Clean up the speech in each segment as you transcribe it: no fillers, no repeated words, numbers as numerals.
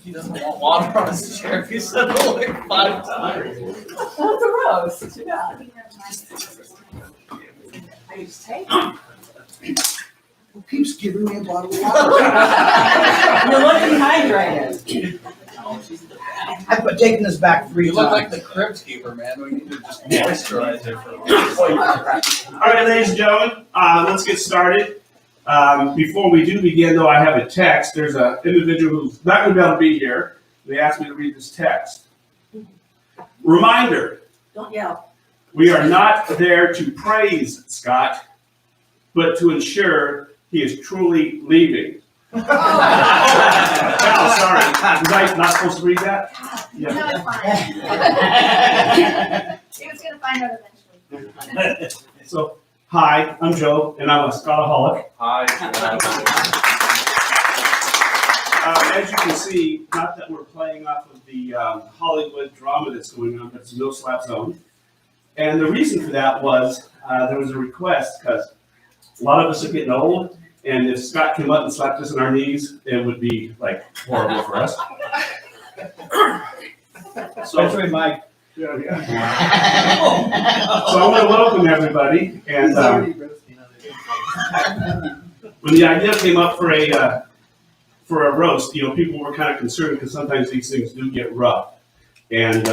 He doesn't want water on his chair. He said it like 5 times. That's a roast. Yeah. I just take it. Who keeps giving me a bottle of water? You're looking hydrated. I've been taking this back 3 You times. look like the crypt keeper, man. We need to just moisturize it for All right, ladies and gentlemen, let's get started. Before we do begin, though, I have a text. There's an individual who's not going to be able to be here. They asked me to read this text. Reminder, Don't yell. we are not there to praise Scott, but to ensure he is truly leaving. Oh, sorry. Was I not supposed to read that? No, it's fine. He was gonna find out eventually. So, hi, I'm Joe, and I'm a Scottaholic. Hi. As you can see, not that we're playing off of the Hollywood drama that's going on, but it's no slap zone. And the reason for that was there was a request because a lot of us are getting old, and if Scott came up and slapped us on our knees, it would be like horrible for us. Especially Mike. So I want to welcome everybody, and when the idea came up for a roast, people were kind of concerned because sometimes these things do get rough, and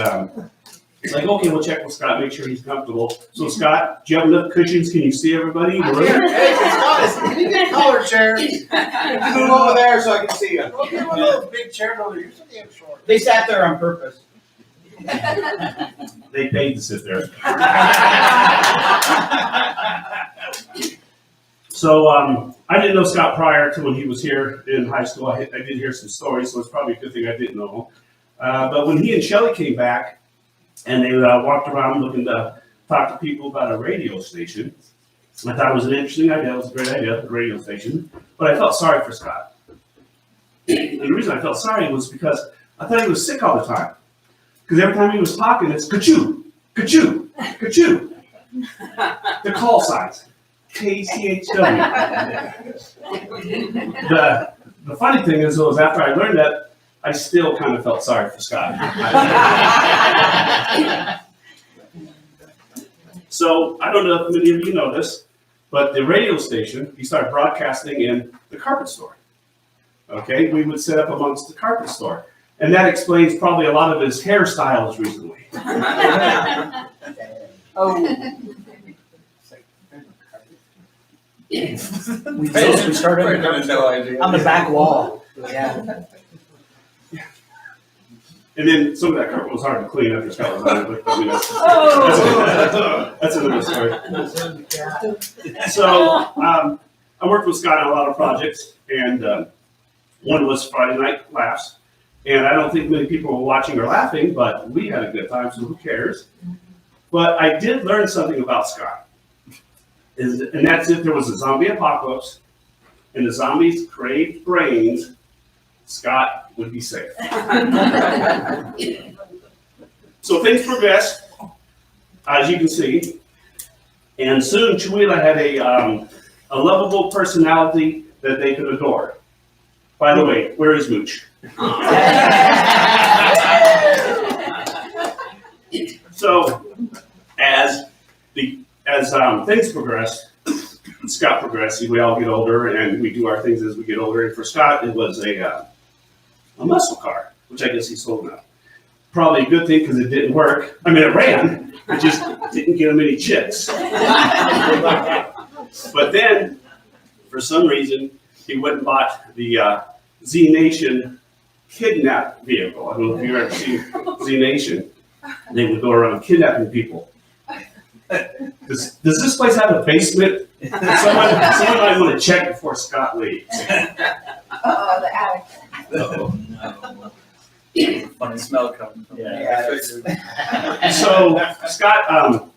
it's like, okay, we'll check with Scott, make sure he's comfortable. So Scott, do you have enough cushions? Can you see everybody? Hey, Scott, can you get a collar chair? Move over there so I can see you. Well, give one of those big chairs over there. You're so damn short. They sat there on purpose. They paid to sit there. So I didn't know Scott prior to when he was here in high school. I did hear some stories, so it's probably a good thing I didn't know him. But when he and Shelly came back and they walked around looking to talk to people about a radio station, I thought it was an interesting idea. It was a great idea, the radio station. But I felt sorry for Scott. And the reason I felt sorry was because I thought he was sick all the time. Because every time he was talking, it's ka-choo, ka-choo, ka-choo. The call signs. KCHW. The funny thing is, after I learned that, I still kind of felt sorry for Scott. So I don't know if many of you know this, but the radio station, he started broadcasting in the carpet store. Okay, we would sit up amongst the carpet store. And that explains probably a lot of his hairstyles recently. Oh. We started on the back wall. Yeah. And then some of that carpet was hard to clean after Scott was on it, but I mean, that's another story. So I worked with Scott on a lot of projects, and one was Friday Night Laughs. And I don't think many people were watching or laughing, but we had a good time, so who cares? But I did learn something about Scott. And that's if there was a zombie apocalypse and the zombies craved brains, Scott would be safe. So things progressed, as you can see. And soon Chewelah had a lovable personality that they could adore. By the way, where is Mooch? So, as things progressed, Scott progressed. We all get older, and we do our things as we get older. And for Scott, it was a muscle car, which I guess he sold now. Probably a good thing because it didn't work. I mean, it ran, it just didn't get him any chicks. But then, for some reason, he went and bought the Z Nation kidnap vehicle. I don't know if you've ever seen Z Nation. They would go around kidnapping people. Does this place have a basement? Someone might want to check before Scott leaves. Oh, the attic. No. Funny smell coming from Yeah. So Scott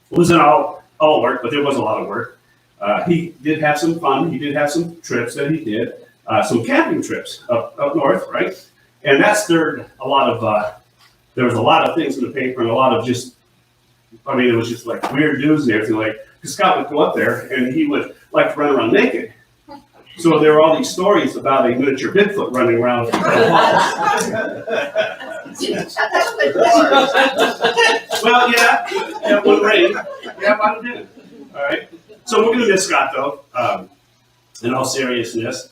wasn't all work, but there was a lot of work. He did have some fun. He did have some trips that he did. Some camping trips up north, right? And that stirred a lot of, there was a lot of things in the paper and a lot of just, I mean, it was just like weird news and everything. Like, because Scott would go up there and he would like to run around naked. So there were all these stories about a miniature Bigfoot running around. Well, yeah, it would rain. Yeah, might have been. All right. So we're going to miss Scott, though. In all seriousness,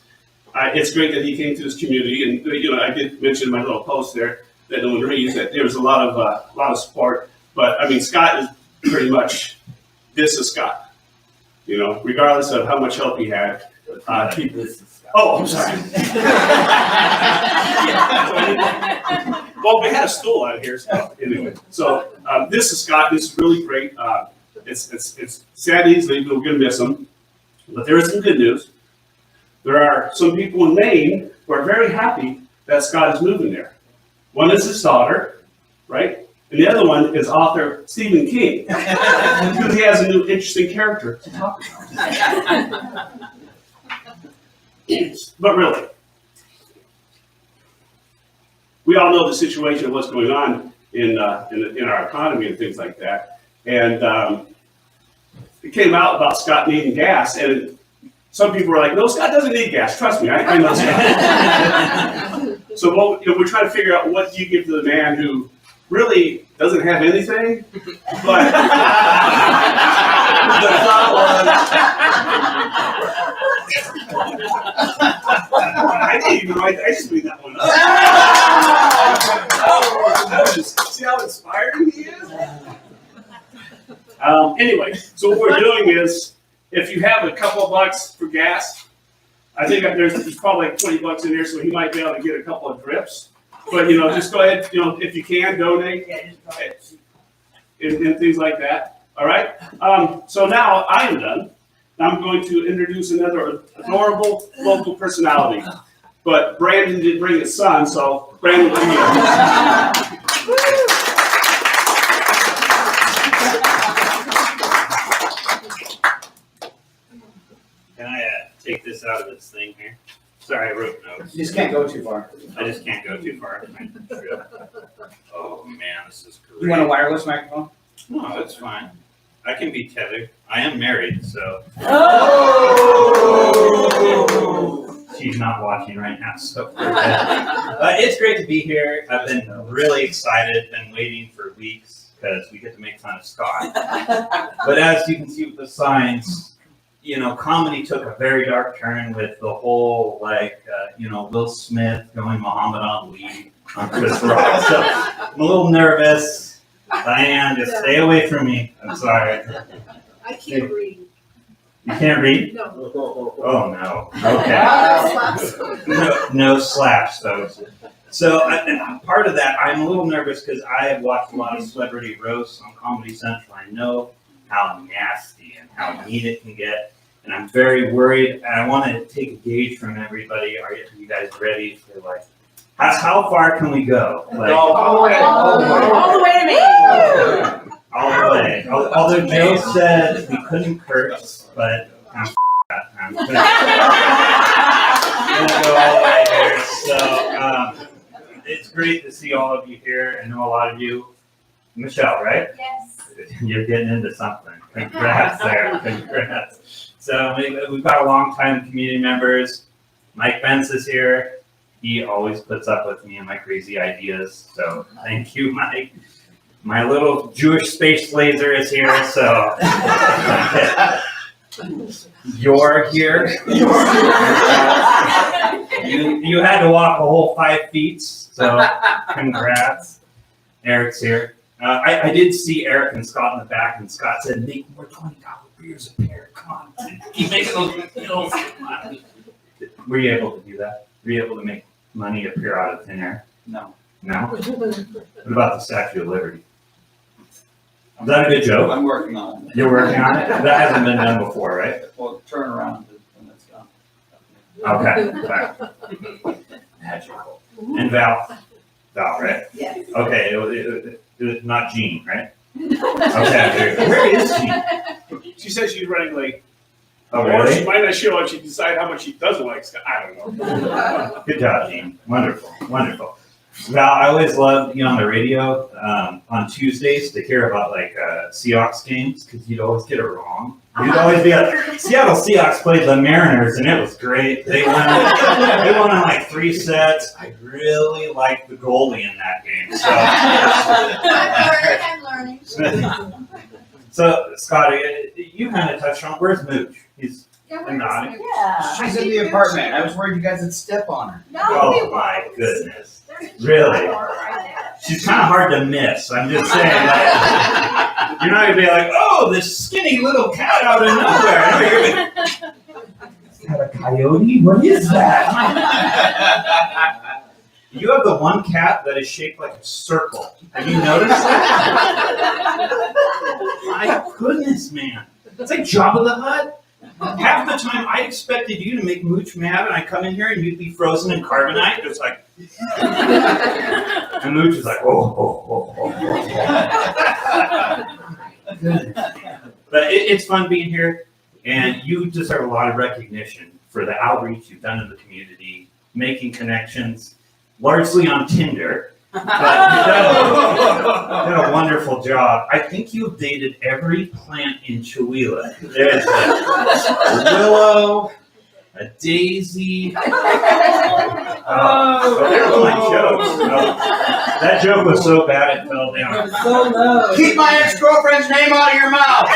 it's great that he came to this community, and I did mention in my little post there that no one reads that there was a lot of support. But I mean, Scott is pretty much this is Scott. Regardless of how much help he had. Oh, I'm sorry. Well, we had a stool out here, so anyway. So this is Scott. This is really great. It's sad he's leaving. We're going to miss him. But there is some good news. There are some people in Maine who are very happy that Scott is moving there. One is his daughter, right? And the other one is author Stephen King, because he has a new interesting character to talk about. But really, we all know the situation of what's going on in our economy and things like that. And it came out about Scott needing gas, and some people were like, "No, Scott doesn't need gas. Trust me, I know Scott." So we're trying to figure out what do you give to the man who really doesn't have anything, but the thought I didn't even write. I just made that one up. See how inspiring he is? Anyway, so what we're doing is, if you have a couple of bucks for gas, I think there's probably like $20 in there, so he might be able to get a couple of drips. But just go ahead, if you can donate and things like that. All right. So now I am done. I'm going to introduce another adorable local personality. But Brandon didn't bring his son, so Brandon, come here. Can I take this out of this thing here? Sorry, I wrote notes. You just can't go too far. I just can't go too far. Oh man, this is great. You want a wireless microphone? No, that's fine. I can be tethered. I am married, so. Oh! She's not watching right now, so. It's great to be here. I've been really excited, been waiting for weeks because we get to make fun of Scott. But as you can see with the signs, comedy took a very dark turn with the whole, Will Smith going Muhammad Ali on Chris Rock. So I'm a little nervous. Diane, just stay away from me. I'm sorry. I can't read. You can't read? No. Oh, no. Okay. No slaps, though. So part of that, I'm a little nervous because I have watched a lot of celebrity roasts on Comedy Central. I know how nasty and how neat it can get. And I'm very worried. And I want to take a gauge from everybody. Are you guys ready for how far can we go? All the way to me. All the way. Although Joe said we couldn't curse, but I'm gonna go all the way here. So it's great to see all of you here. I know a lot of you. Michelle, right? Yes. You're getting into something. Congrats there. Congrats. So we've got a long time community members. Mike Bentz is here. He always puts up with me and my crazy ideas. So thank you, Mike. My little Jewish space laser is here. So you're here. You had to walk a whole 5 feet. So congrats. Eric's here. I did see Eric and Scott in the back, and Scott said, "Make more $20 beers a pair. Come on, keep making those deals." Were you able to do that? Were you able to make money appear out of thin air? No. No? What about the Statue of Liberty? Is that a good joke? I'm working on it. You're working on it? That hasn't been done before, right? Well, turn around when it's done. Okay. Right. Magical. And Val, right? Yes. Okay, it was not Jean, right? Okay, where is Jean? She says she's running late. Oh, Or she really? might not show up. She decide how much she doesn't like Scott. I don't know. Good job, Jean. Wonderful, wonderful. Val, I always loved on the radio on Tuesdays to hear about like Seahawks games because you'd always get it wrong. You'd always be like, Seattle Seahawks played the Mariners and it was great. They won in like 3 sets. I really liked the goalie in that game. I'm learning. So Scott, you kind of touched on where's Mooch? He's Yeah, nodding. Yeah. She's in the apartment. I was worried you guys would step on her. No, Oh my goodness. Really? She's kind of hard to miss. I'm just saying. Like, you're not gonna be like, oh, this skinny little cat out of nowhere. No, you're gonna, is that a coyote? What is that? You have the one cat that is shaped like a circle. Have you noticed that? My goodness, man. It's like Jabba the Hutt. Half the time I expected you to make Mooch mad and I come in here and you'd be frozen in carbonite. It's like, and Mooch is like, oh. But it's fun being here and you deserve a lot of recognition for the outreach you've done in the community, making connections, largely on Tinder. But you've done a wonderful job. I think you've dated every plant in Chewelah. There's a willow, a daisy. Oh, there's my joke. That joke was so bad it fell down. So low. Keep my ex-girlfriend's name out of your mouth.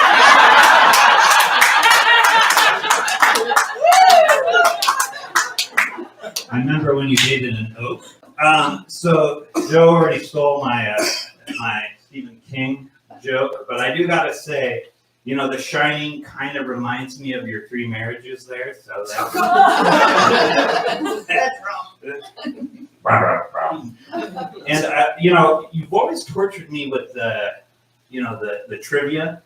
I remember when you dated an oak. So Joe already stole my my Stephen King joke, but I do gotta say, The Shining kind of reminds me of your 3 marriages there. So that's and you've always tortured me with the trivia.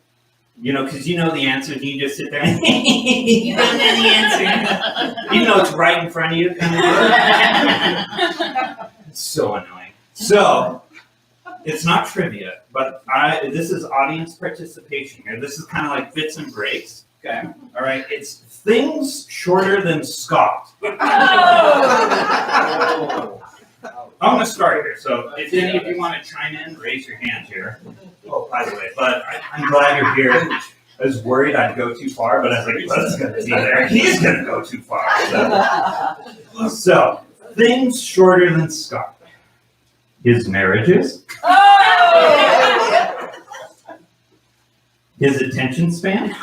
Because the answers, and you just sit there and you don't know the answer. Even though it's right in front of you, kind of. It's so annoying. So, it's not trivia, but this is audience participation here. This is kind of like bits and breaks. Okay. All right. It's things shorter than Scott. I'm going to start here. So, if any of you want to chime in, raise your hand here. Oh, by the way, but I'm glad you're here. I was worried I'd go too far, but I was like, Bud's going to be there. He's going to go too far. So, things shorter than Scott. His marriages. His attention span.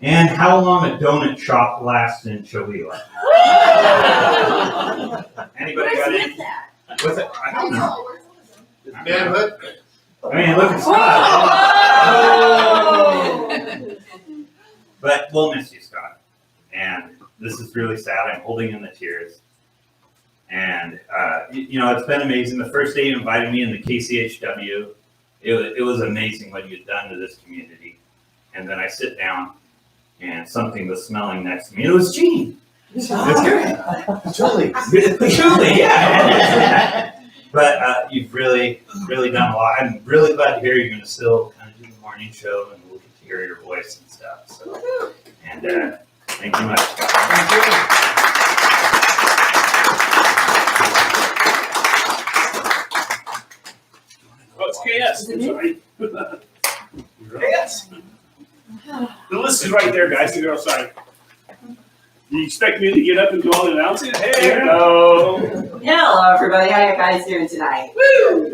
And how long a donut shop lasts in Chewelah. Anybody got any? What's it? I don't know. Manhood. I mean, look at Scott. But we'll miss you, Scott. And this is really sad. I'm holding in the tears. And, it's been amazing. The first day you invited me in the KCHW, it was amazing what you'd done to this community. And then I sit down, and something was smelling next to me. And it was Gene. It's good. Julie, yeah. But you've really, really done a lot. I'm really glad to hear you're going to still kind of do the morning show, and we'll get to hear your voice and stuff. So, and thank you much. Thank you. Oh, it's KS. I'm sorry. KS. The list is right there, guys, to go outside. You expect me to get up and do all the announcements? Hey, hello. Hello, everybody. How you guys doing tonight? Woo!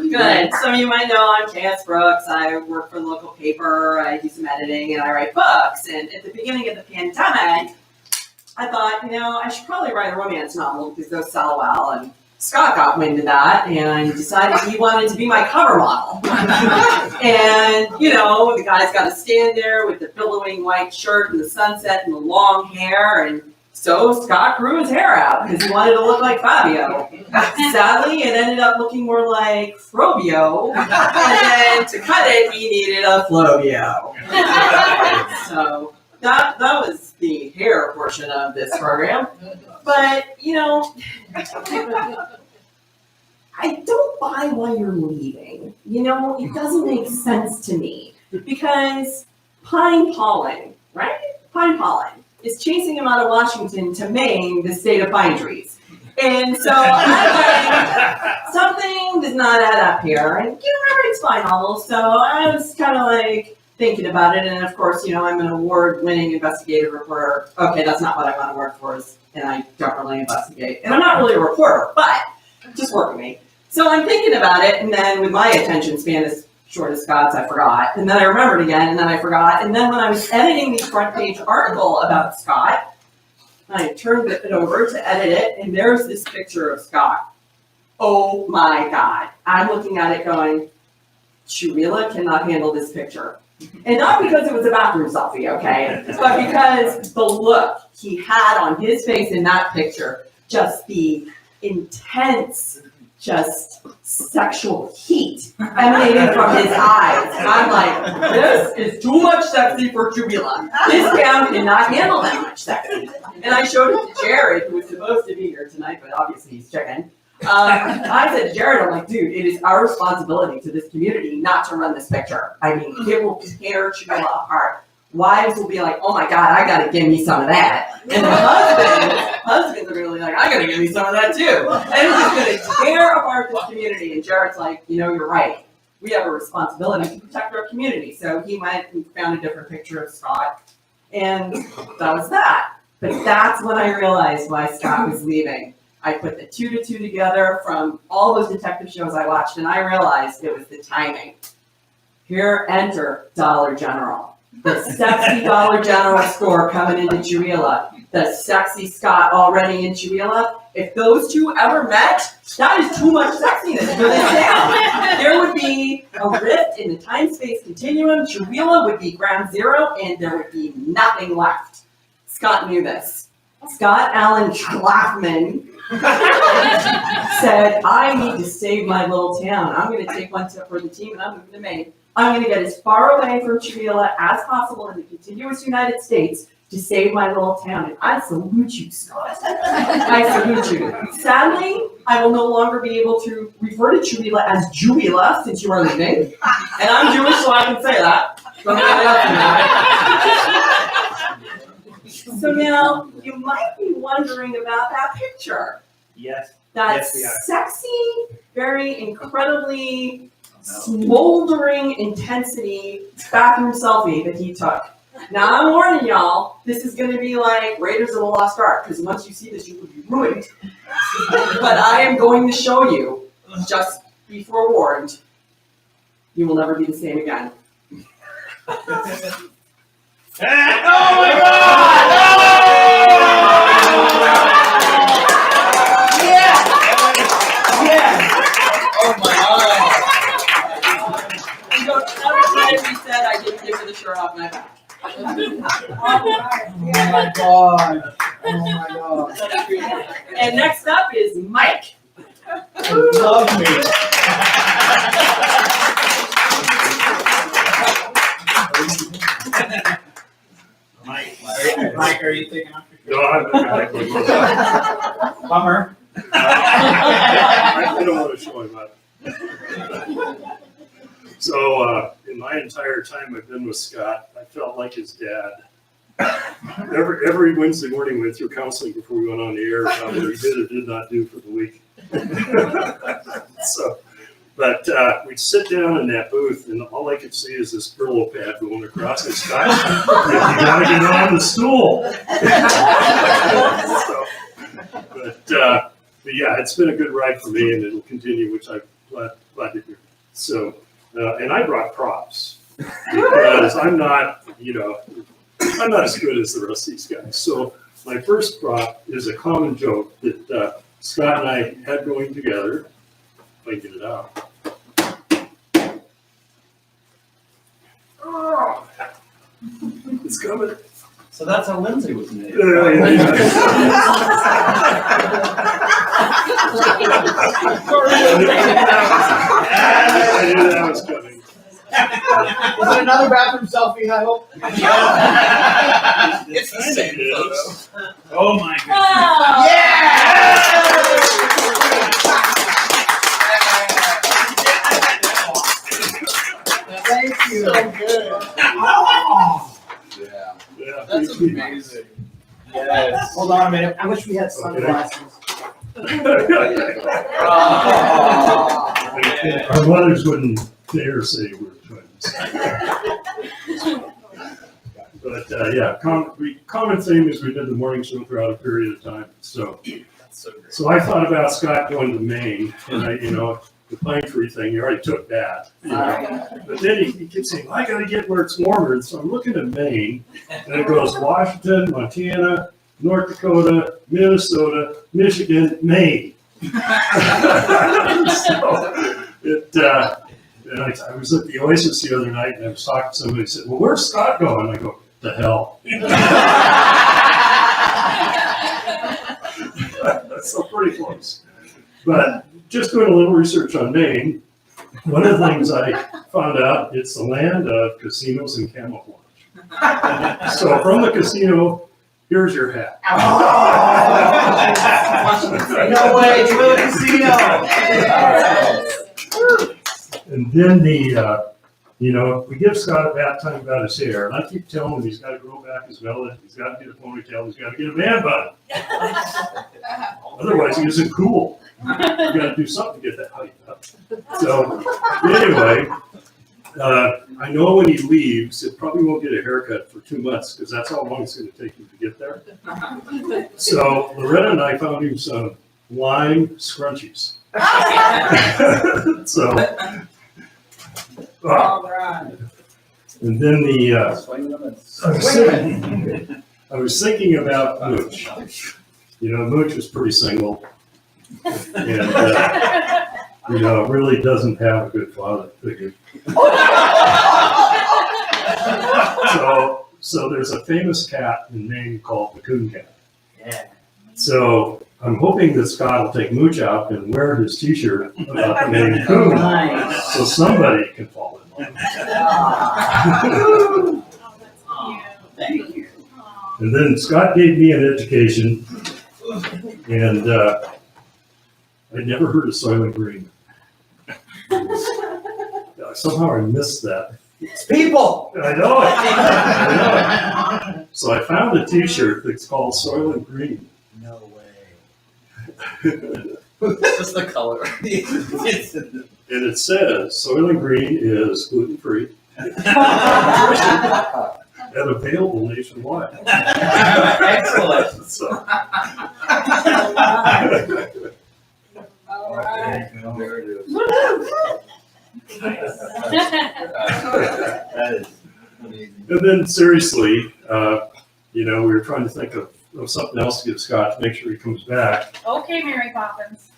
Good. Some of you might know I'm Chance Brooks. I work for the local paper. I do some editing and I write books. And at the beginning of the pandemic, I thought, I should probably write a romance novel because those sell well. And Scott got wind of that and decided he wanted to be my cover model. And, the guy's got to stand there with the billowing white shirt and the sunset and the long hair. And so Scott grew his hair out because he wanted to look like Fabio. Sadly, it ended up looking more like Frobio. And then to cut it, he needed a Flobio. So that was the hair portion of this program. But, I don't buy why you're leaving. It doesn't make sense to me. Because pine pollen, right? Pine pollen is chasing him out of Washington to Maine, the state of pine trees. And so I'm like, something does not add up here. And everything's fine almost. So I was kind of like thinking about it. And of course, I'm an award-winning investigative reporter. Okay, that's not what I want to work for, and I don't really investigate. And I'm not really a reporter, but just work with me. So I'm thinking about it, and then with my attention span as short as Scott's, I forgot. And then I remembered again, and then I forgot. And then when I was editing the front page article about Scott, I turned it over to edit it, and there's this picture of Scott. Oh my God. I'm looking at it going, Chewelah cannot handle this picture. And not because it was a bathroom selfie, okay? But because the look he had on his face in that picture, just the intense, just sexual heat emanating from his eyes. I'm like, this is too much sexy for Chewelah. This gown cannot handle that much sexy. And I showed it to Jared, who was supposed to be here tonight, but obviously he's chicken. I said to Jared, I'm like, dude, it is our responsibility to this community not to run this picture. I mean, it will tear Chewelah apart. Wives will be like, oh my God, I gotta give me some of that. And the husbands are really like, I gotta give me some of that too. And it's just gonna tear apart this community. And Jared's like, you're right. We have a responsibility to protect our community. So he went and found a different picture of Scott. And that was that. But that's when I realized why Scott was leaving. I put the 2 to 2 together from all those detective shows I watched, and I realized it was the timing. Here, enter Dollar General. The sexy Dollar General store coming into Chewelah. The sexy Scott already in Chewelah. If those two ever met, that is too much sexiness for this town. There would be a rift in the time-space continuum. Chewelah would be ground zero, and there would be nothing left. Scott knew this. Scott Allen Schlafman said, I need to save my little town. I'm going to take one step for the team, and I'm moving to Maine. I'm going to get as far away from Chewelah as possible in the contiguous United States to save my little town. And I salute you, Scott. I salute you. Sadly, I will no longer be able to refer to Chewelah as Chewelah since you are leaving. And I'm Jewish, so I can say that. So now, you might be wondering about that picture. Yes. That Yes, we are. sexy, very incredibly smoldering intensity bathroom selfie that he took. Now I'm warning y'all, this is going to be like Raiders of the Lost Ark, because once you see this, you will be ruined. But I am going to show you, just be forewarned, you will never be the same again. Oh my God! Oh my God. And don't ever say we said I didn't give her the shirt off my back. Oh my God. Oh my God. And next up is Mike. Love me. Mike, are you taking off your No, shirt? Bummer. I don't want to show him up. So, in my entire time I've been with Scott, I felt like his dad. Every Wednesday morning we went through counseling before we went on the air about what he did or did not do for the week. But we'd sit down in that booth, and all I could see is this Brillo pad going across his Scott. You gotta get on the stool. But yeah, it's been a good ride for me, and it'll continue, which I'm glad to hear. So, and I brought props because I'm not as good as the rest of these guys. So my first prop is a common joke that Scott and I had going together. If I can get it out. Oh, it's coming. So that's how Lindsie was made. I knew that was coming. Was it another bathroom selfie, I hope? It's the same photo. Oh my goodness. Thank you. So good. Oh. Yeah, That's amazing. Yes. Hold on a minute. I wish we had sunglasses. Our mothers wouldn't dare say we're twins. But yeah, common theme is we did the morning show throughout a period of time. So I thought about Scott going to Maine, and the pine tree thing, you already took that. But then he kept saying, I got to get where it's warmer. And so I'm looking at Maine, and it goes Washington, Montana, North Dakota, Minnesota, Michigan, Maine. And I was at the Oasis the other night, and I was talking to somebody, said, well, where's Scott going? I go, the hell. So pretty close. But just doing a little research on Maine, one of the things I found out, it's the land of casinos and camouflage. So from the casino, here's your hat. No way, to the casino. And then we give Scott a bad time about his hair, and I keep telling him he's got to grow back his velvet, he's got to get a ponytail, he's got to get a man bun. Otherwise, he isn't cool. You got to do something to get that height up. So anyway, I know when he leaves, it probably won't get a haircut for 2 months because that's how long it's going to take him to get there. So Loretta and I found him some lime scrunchies. So, and then I was thinking about Mooch. Mooch was pretty single, and really doesn't have a good father figure. So there's a famous cat in Maine called the coon cat. Yeah. So I'm hoping that Scott will take Mooch out and wear his T-shirt about the Maine coon, so somebody can fall in love. Thank you. And then Scott gave me an education, and I'd never heard of Soylent Green. Somehow I missed that. It's people. I know it. So I found a T-shirt that's called Soylent Green. No way. Just the color. And it says Soylent Green is gluten-free and available nationwide. Excellent. So. All right. There it is. That is amazing. And then seriously, we were trying to think of something else to give Scott to make sure he comes back. Okay, Mary Poppins.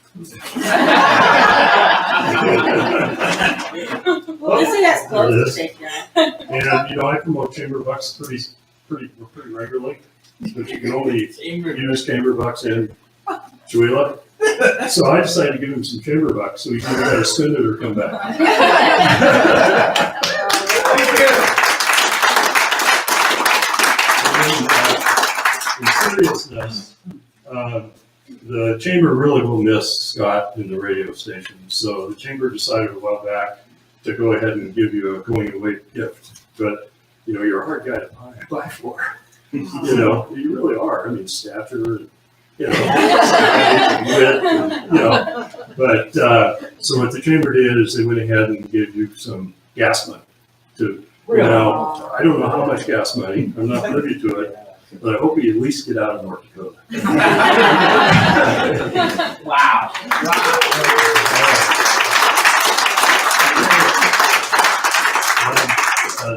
Well, Lizzie has clothes to take care of. And I promote chamber bucks pretty regularly, but you can only use chamber bucks in Chewelah. So I decided to give him some chamber bucks so he can either spend it or come back. In seriousness, the chamber really will miss Scott in the radio station. So the chamber decided a while back to go ahead and give you a going away gift. But you're a hard guy to buy for. You really are. I mean, stature and wit, But so what the chamber did is they went ahead and gave you some gas money to. Now, I don't know how much gas money. I'm not privy to it. But I hope you at least get out of North Dakota. Wow.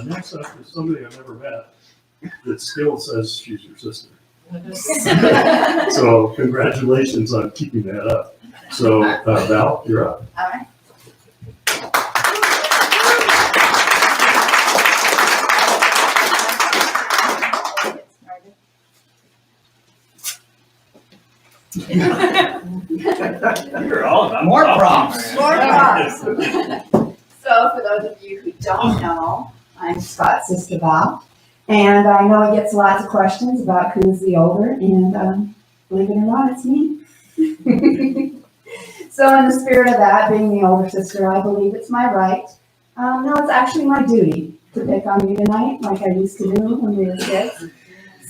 Next up is somebody I've never met that still says she's your sister. So congratulations on keeping that up. So Val, you're up. All right. You're all about More props. More props. So for those of you who don't know, I'm Scott's sister Val. And I know he gets lots of questions about who's the older, and believe it or not, it's me. So in the spirit of that, being the older sister, I believe it's my right. No, it's actually my duty to pick on you tonight, like I used to do when we were kids.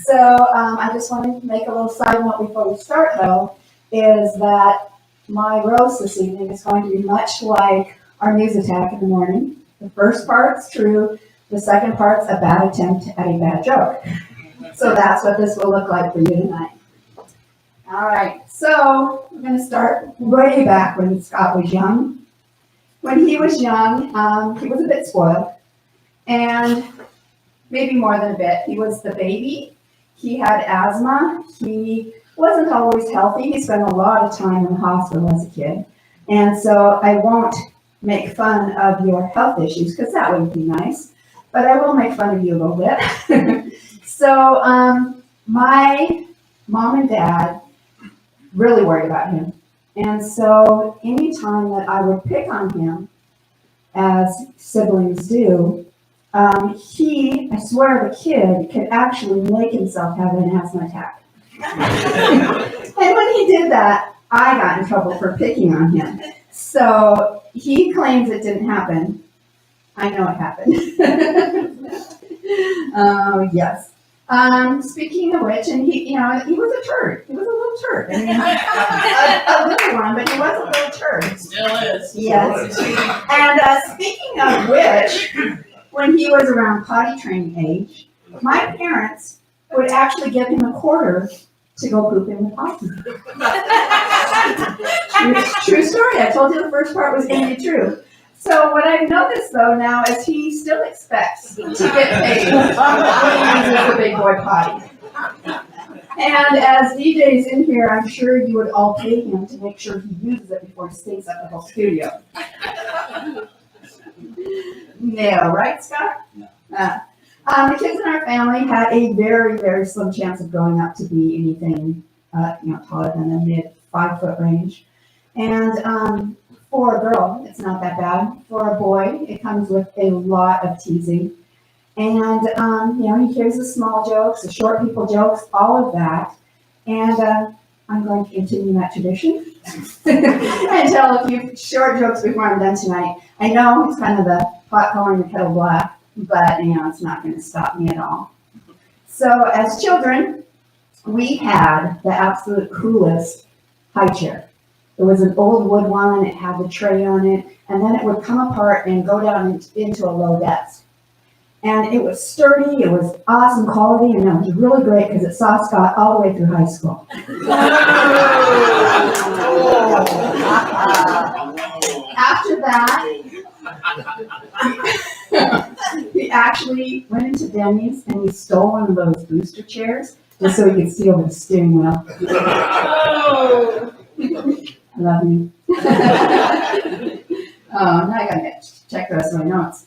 So I just want to make a little side note before we start, though. is that my roast this evening is going to be much like our news attack in the morning. The first part's true, the second part's a bad attempt at a bad joke. So that's what this will look like for you tonight. All right, so we're going to start way back when Scott was young. When he was young, he was a bit spoiled, and maybe more than a bit. He was the baby. He had asthma. He wasn't always healthy. He spent a lot of time in the hospital as a kid. And so I won't make fun of your health issues because that wouldn't be nice, but I will make fun of you a little bit. So my mom and dad really worried about him. And so anytime that I would pick on him, as siblings do, he, I swear the kid, could actually make himself have an asthma attack. And when he did that, I got in trouble for picking on him. So he claims it didn't happen. I know it happened. Yes. Speaking of which, and he was a turd. He was a little turd. I mean, a little one, but he was a little turd. Still is. Yes. And speaking of which, when he was around potty training age, my parents would actually give him a quarter to go poop in the potty. True story. I told you the first part was going to be true. So what I've noticed though now is he still expects to get paid when he uses the big boy potty. And as DJ's in here, I'm sure you would all pay him to make sure he uses it before he stinks up the whole studio. No, right, Scott? No. The kids in our family had a very, very slim chance of growing up to be anything, taller than the mid 5 foot range. And for a girl, it's not that bad. For a boy, it comes with a lot of teasing. And, he hears the small jokes, the short people jokes, all of that. And I'm going to continue that tradition and tell a few short jokes before I'm done tonight. I know it's kind of the pot calling the kettle black, but, it's not going to stop me at all. So as children, we had the absolute coolest high chair. It was an old wood one, it had the tray on it, and then it would come apart and go down into a low desk. And it was sturdy, it was awesome quality, and it was really great because it saw Scott all the way through high school. After that, he actually went into Denny's and he stole one of those booster chairs just so he could see over the steering wheel. I love you. Now I gotta check the rest of my notes.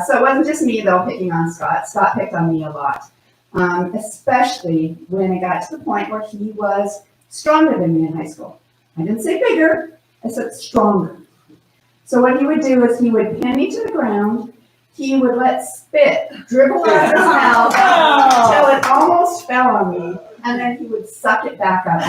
So it wasn't just me though picking on Scott. Scott picked on me a lot, especially when it got to the point where he was stronger than me in high school. I didn't say bigger, I said stronger. So what he would do is he would pin me to the ground. He would let spit dribble out of his mouth until it almost fell on me, and then he would suck it back up.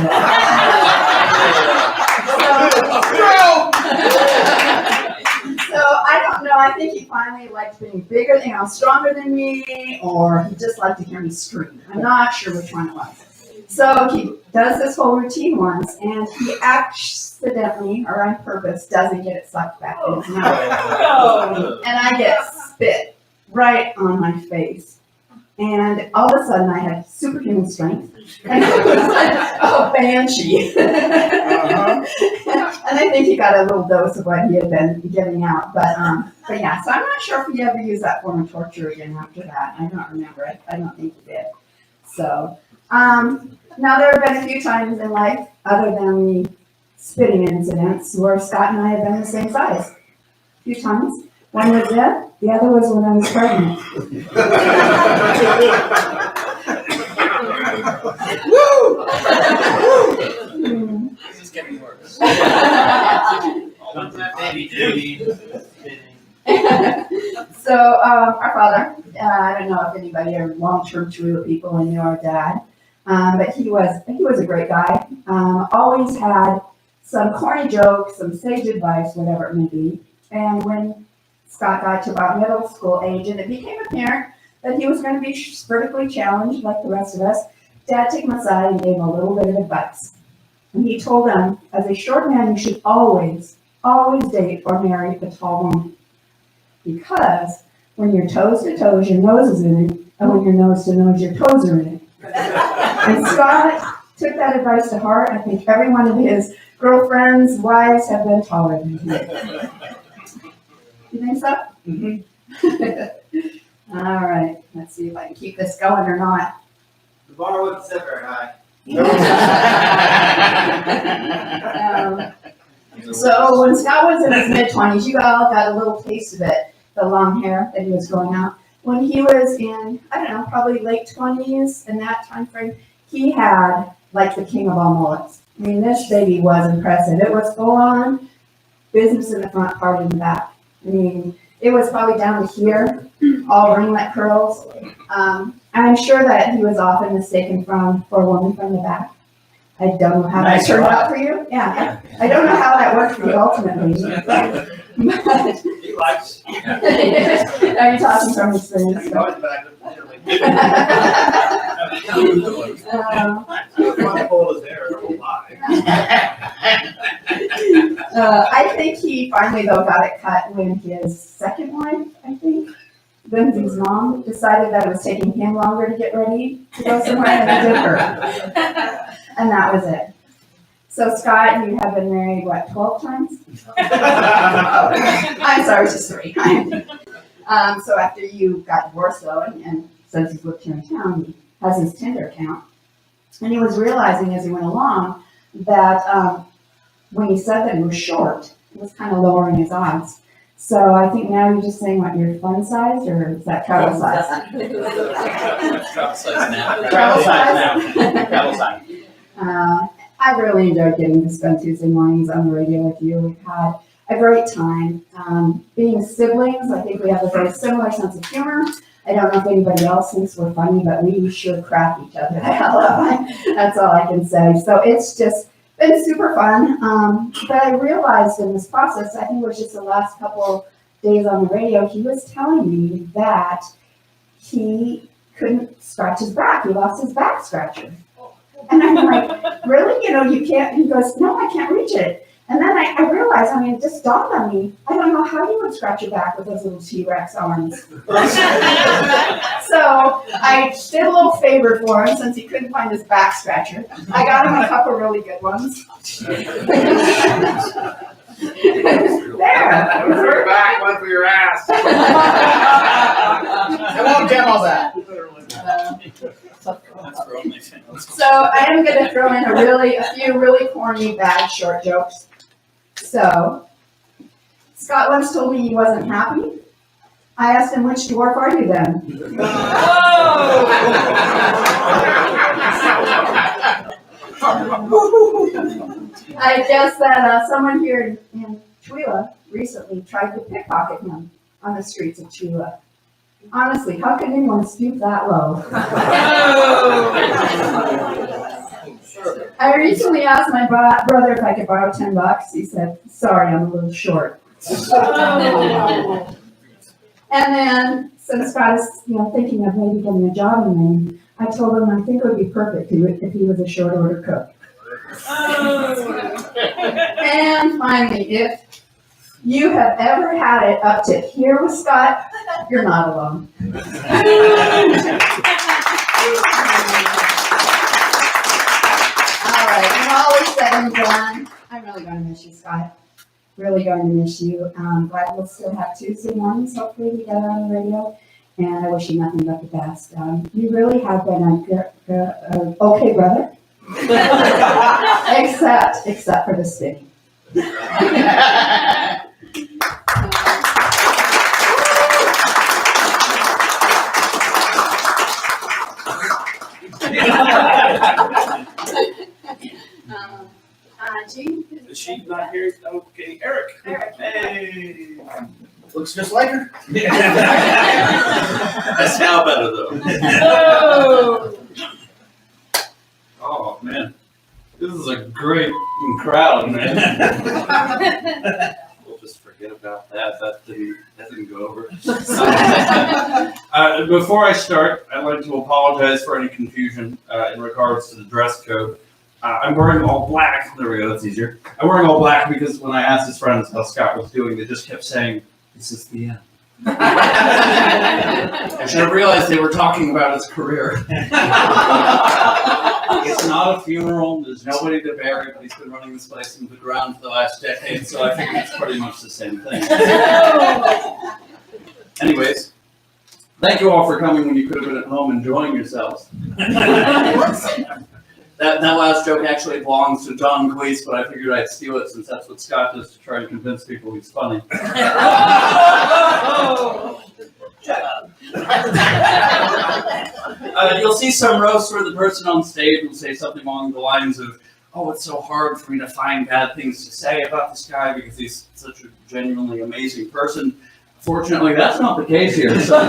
So I don't know. I think he finally liked being bigger, stronger than me, or he just liked to hear me scream. I'm not sure which one it was. So he does this whole routine once, and he accidentally, or on purpose, doesn't get it sucked back in his mouth. And I get spit right on my face. And all of a sudden, I had superhuman strength. And I was like a banshee. And I think he got a little dose of what he had been getting out. But yeah, so I'm not sure if he ever used that form of torture again after that. I don't remember it. I don't think he did. So, now there have been a few times in life, other than the spitting incidents, where Scott and I have been the same size. A few times. One was it, the other was when I was pregnant. This is getting worse. So, our father, I don't know if anybody are long-term Chewelah people and knew our dad, but he was a great guy. Always had some corny jokes, some sage advice, whatever it may be. And when Scott got to about middle school age, and it became apparent that he was going to be vertically challenged like the rest of us, Dad took him aside and gave him a little bit of advice. And he told them, as a short man, you should always date or marry a tall woman. Because when you're toes to toes, your nose is in it, and when you're nose to nose, your toes are in it. And Scott took that advice to heart. I think every one of his girlfriends, wives have been taller than him. You think so? All right, let's see if I can keep this going or not. The bar wouldn't sit very high. So when Scott was in his mid-20s, you all got a little taste of it, the long hair that he was growing out. When he was in, I don't know, probably late 20s, in that time frame, he had like the king of all mullets. I mean, this baby was impressive. It was full on business in the front, party in the back. I mean, it was probably down to here, all ringlet curls. I'm sure that he was often mistaken for a woman from the back. I don't know how that turned out for you. Yeah, I don't know how that worked for you ultimately. But, He likes. are you talking from experience? He's always back up. Pull his hair, it won't lie. I think he finally, though, got it cut when his second wife, I think, Lindsay's mom, decided that it was taking him longer to get ready to go somewhere than it did her. And that was it. So, Scott, you have been married, what, 12 times? I'm sorry, just 3. So after you got divorced, though, and since he's lived here in town, he has his Tinder account. And he was realizing as he went along that when he said that he was short, it was kind of lowering his odds. So I think now you're just saying what, your fun size, or is that travel size? Travel size now. Travel size? Travel size. I really enjoyed getting to spend Tuesday mornings on the radio with you. We've had a great time. Being siblings, I think we have a very similar sense of humor. I don't know if anybody else thinks we're funny, but we sure crack each other the hell up. That's all I can say. So it's just been super fun. But I realized in this process, I think it was just the last couple days on the radio, he was telling me that he couldn't scratch his back. He lost his back scratcher. And I'm like, really? You know, you can't? He goes, no, I can't reach it. And then I realized, I mean, it just dawned on me, I don't know how you would scratch your back with those little T-Rex arms. So I did a little favor for him since he couldn't find his back scratcher. I got him a couple really good ones. There. One for your back, one for your ass. I won't demo that. So I am going to throw in a few really corny, bad short jokes. So Scott once told me he wasn't happy. I asked him, which dwarf are you then? I guess that someone here in Chewelah recently tried to pickpocket him on the streets of Chewelah. Honestly, how can anyone stoop that low? I recently asked my brother if I could borrow $10. He said, sorry, I'm a little short. And then, since Scott is thinking of maybe getting a job in Maine, I told him I think it would be perfect if he was a short order cook. And finally, if you have ever had it up to here with Scott, you're not alone. All right, when all is said and done, I'm really going to miss you, Scott. Really going to miss you. Glad we'll still have Tuesday mornings, hopefully, together on the radio. And I wish you nothing but the best. You really have been an okay brother. except for the spinning. Gene? She's not here. Okay, Eric. Hey. Looks just like her. That's now better though. Oh man, this is a great crowd, man. We'll just forget about that. That didn't go over. Before I start, I'd like to apologize for any confusion in regards to the dress code. I'm wearing all black. There we go, that's easier. I'm wearing all black because when I asked his friends how Scott was doing, they just kept saying, "This is the end." I should have realized they were talking about his career. It's not a funeral, there's nobody to bury, but he's been running this place into the ground for the last decade, so I think it's pretty much the same thing. Anyways, thank you all for coming when you could have been at home enjoying yourselves. That last joke actually belongs to John Cleese, but I figured I'd steal it since that's what Scott does to try and convince people he's funny. Shut up. You'll see some roasts where the person on stage will say something along the lines of, "Oh, it's so hard for me to find bad things to say about this guy because he's such a genuinely amazing person." Fortunately, that's not the case here. So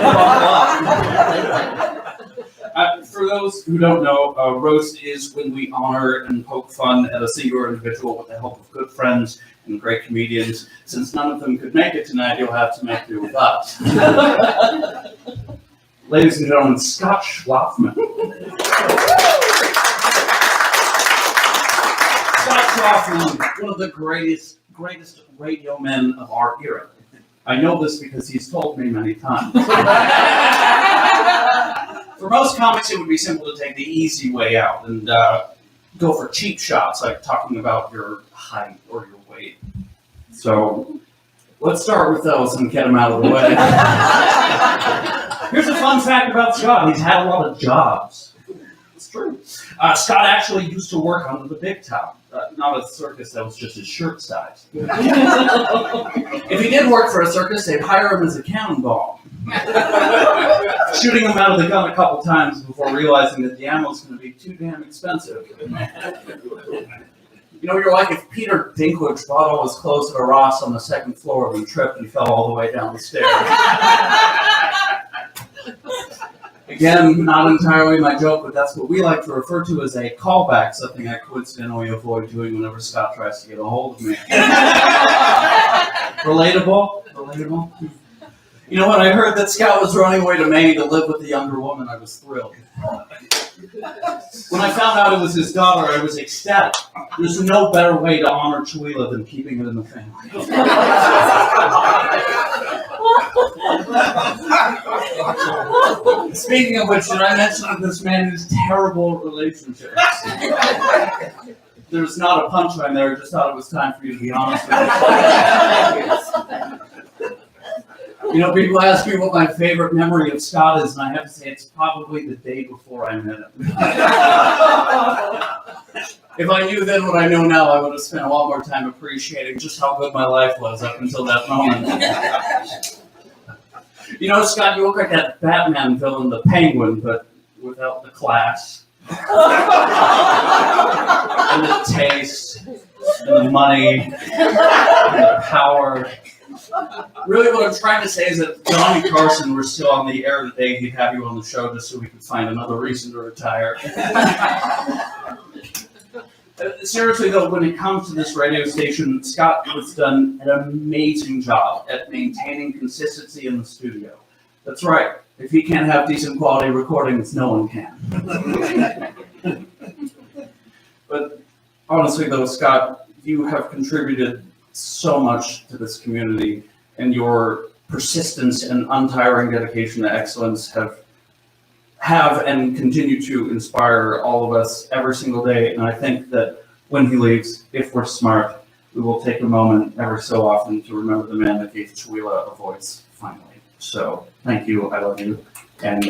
for those who don't know, a roast is when we honor and poke fun at a singular individual with the help of good friends and great comedians. Since none of them could make it tonight, you'll have to make do with us. Ladies and gentlemen, Scott Schlafman. Scott Schlafman, one of the greatest radio men of our era. I know this because he's told me many times. For most comics, it would be simple to take the easy way out and go for cheap shots, like talking about your height or your weight. So let's start with those and get them out of the way. Here's a fun fact about Scott. He's had a lot of jobs. It's true. Scott actually used to work under the big top. Not a circus, that was just his shirt size. If he did work for a circus, they'd hire him as a cannonball. Shooting him out of the gun a couple times before realizing that the ammo's going to be too damn expensive. You know, you're like if Peter Dinklage bought all his clothes at a Ross on the second floor and tripped and fell all the way down the stairs. Again, not entirely my joke, but that's what we like to refer to as a callback, something I coincidentally avoid doing whenever Scott tries to get a hold of me. Relatable? Relatable? You know, when I heard that Scott was running away to Maine to live with a younger woman, I was thrilled. When I found out it was his daughter, I was ecstatic. There's no better way to honor Chewelah than keeping it in the family. Speaking of which, did I mention that this man has terrible relationships? There's not a punchline there, I just thought it was time for you to be honest with me. You know, people ask me what my favorite memory of Scott is, and I have to say it's probably the day before I met him. If I knew then what I know now, I would have spent a lot more time appreciating just how good my life was up until that moment. You know, Scott, you look like that Batman villain, the Penguin, but without the class. And the taste, and the money, and the power. Really what I'm trying to say is that if Johnny Carson were still on the air today, he'd have you on the show just so we could find another reason to retire. Seriously though, when it comes to this radio station, Scott has done an amazing job at maintaining consistency in the studio. That's right. If he can't have decent quality recordings, no one can. But honestly though, Scott, you have contributed so much to this community, and your persistence and untiring dedication to excellence have and continue to inspire all of us every single day. And I think that when he leaves, if we're smart, we will take a moment every so often to remember the man that gave Chewelah a voice finally. So thank you, I love you, and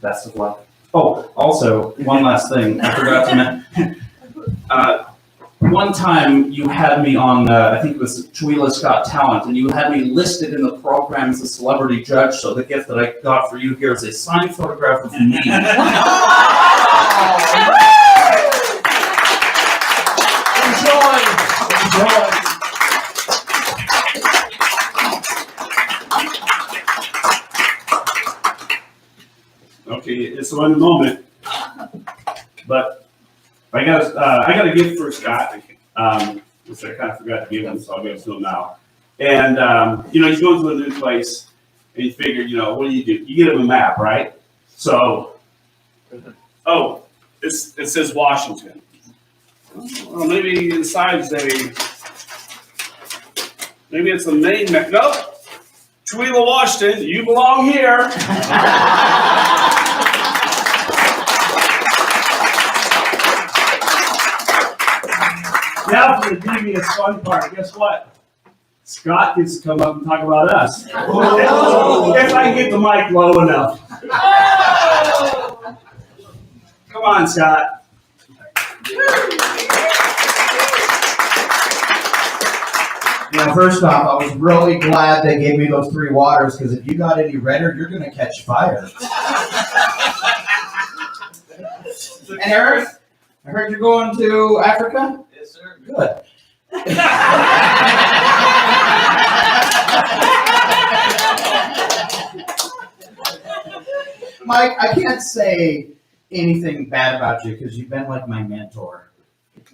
best of luck. Oh, also, one last thing I forgot to mention. One time you had me on, I think it was Chewelah's Got Talent, and you had me listed in the program as a celebrity judge, so the gift that I got for you here is a signed photograph of me. Enjoy. Okay, it's one moment, but I got a gift for Scott, which I kind of forgot to give him, so I'll give it to him now. And you know, you go to a new place, and you figure, you know, what do? You get him a map, right? So, oh, it says Washington. Well, maybe inside's maybe it's the main nope. Chewelah, Washington, you belong here. Now for the devious fun part, guess what? Scott gets to come up and talk about us. Oh. If I can get the mic low enough. Come on, Scott. Now, first off, I was really glad they gave me those 3 waters, because if you got any redder, you're going to catch fire. And Eric, I heard you're going to Africa? Yes, sir. Good. Mike, I can't say anything bad about you because you've been like my mentor.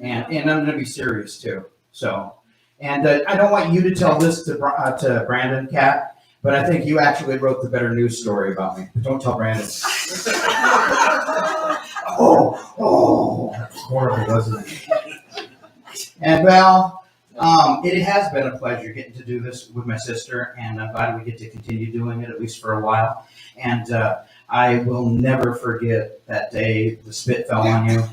And I'm going to be serious too. So, and I don't want you to tell this to Brandon, Kat, but I think you actually wrote the better news story about me. But don't tell Brandon. Oh, that's horrible, wasn't it? And Val, it has been a pleasure getting to do this with my sister, and I'm glad we get to continue doing it, at least for a while. And I will never forget that day the spit fell on you.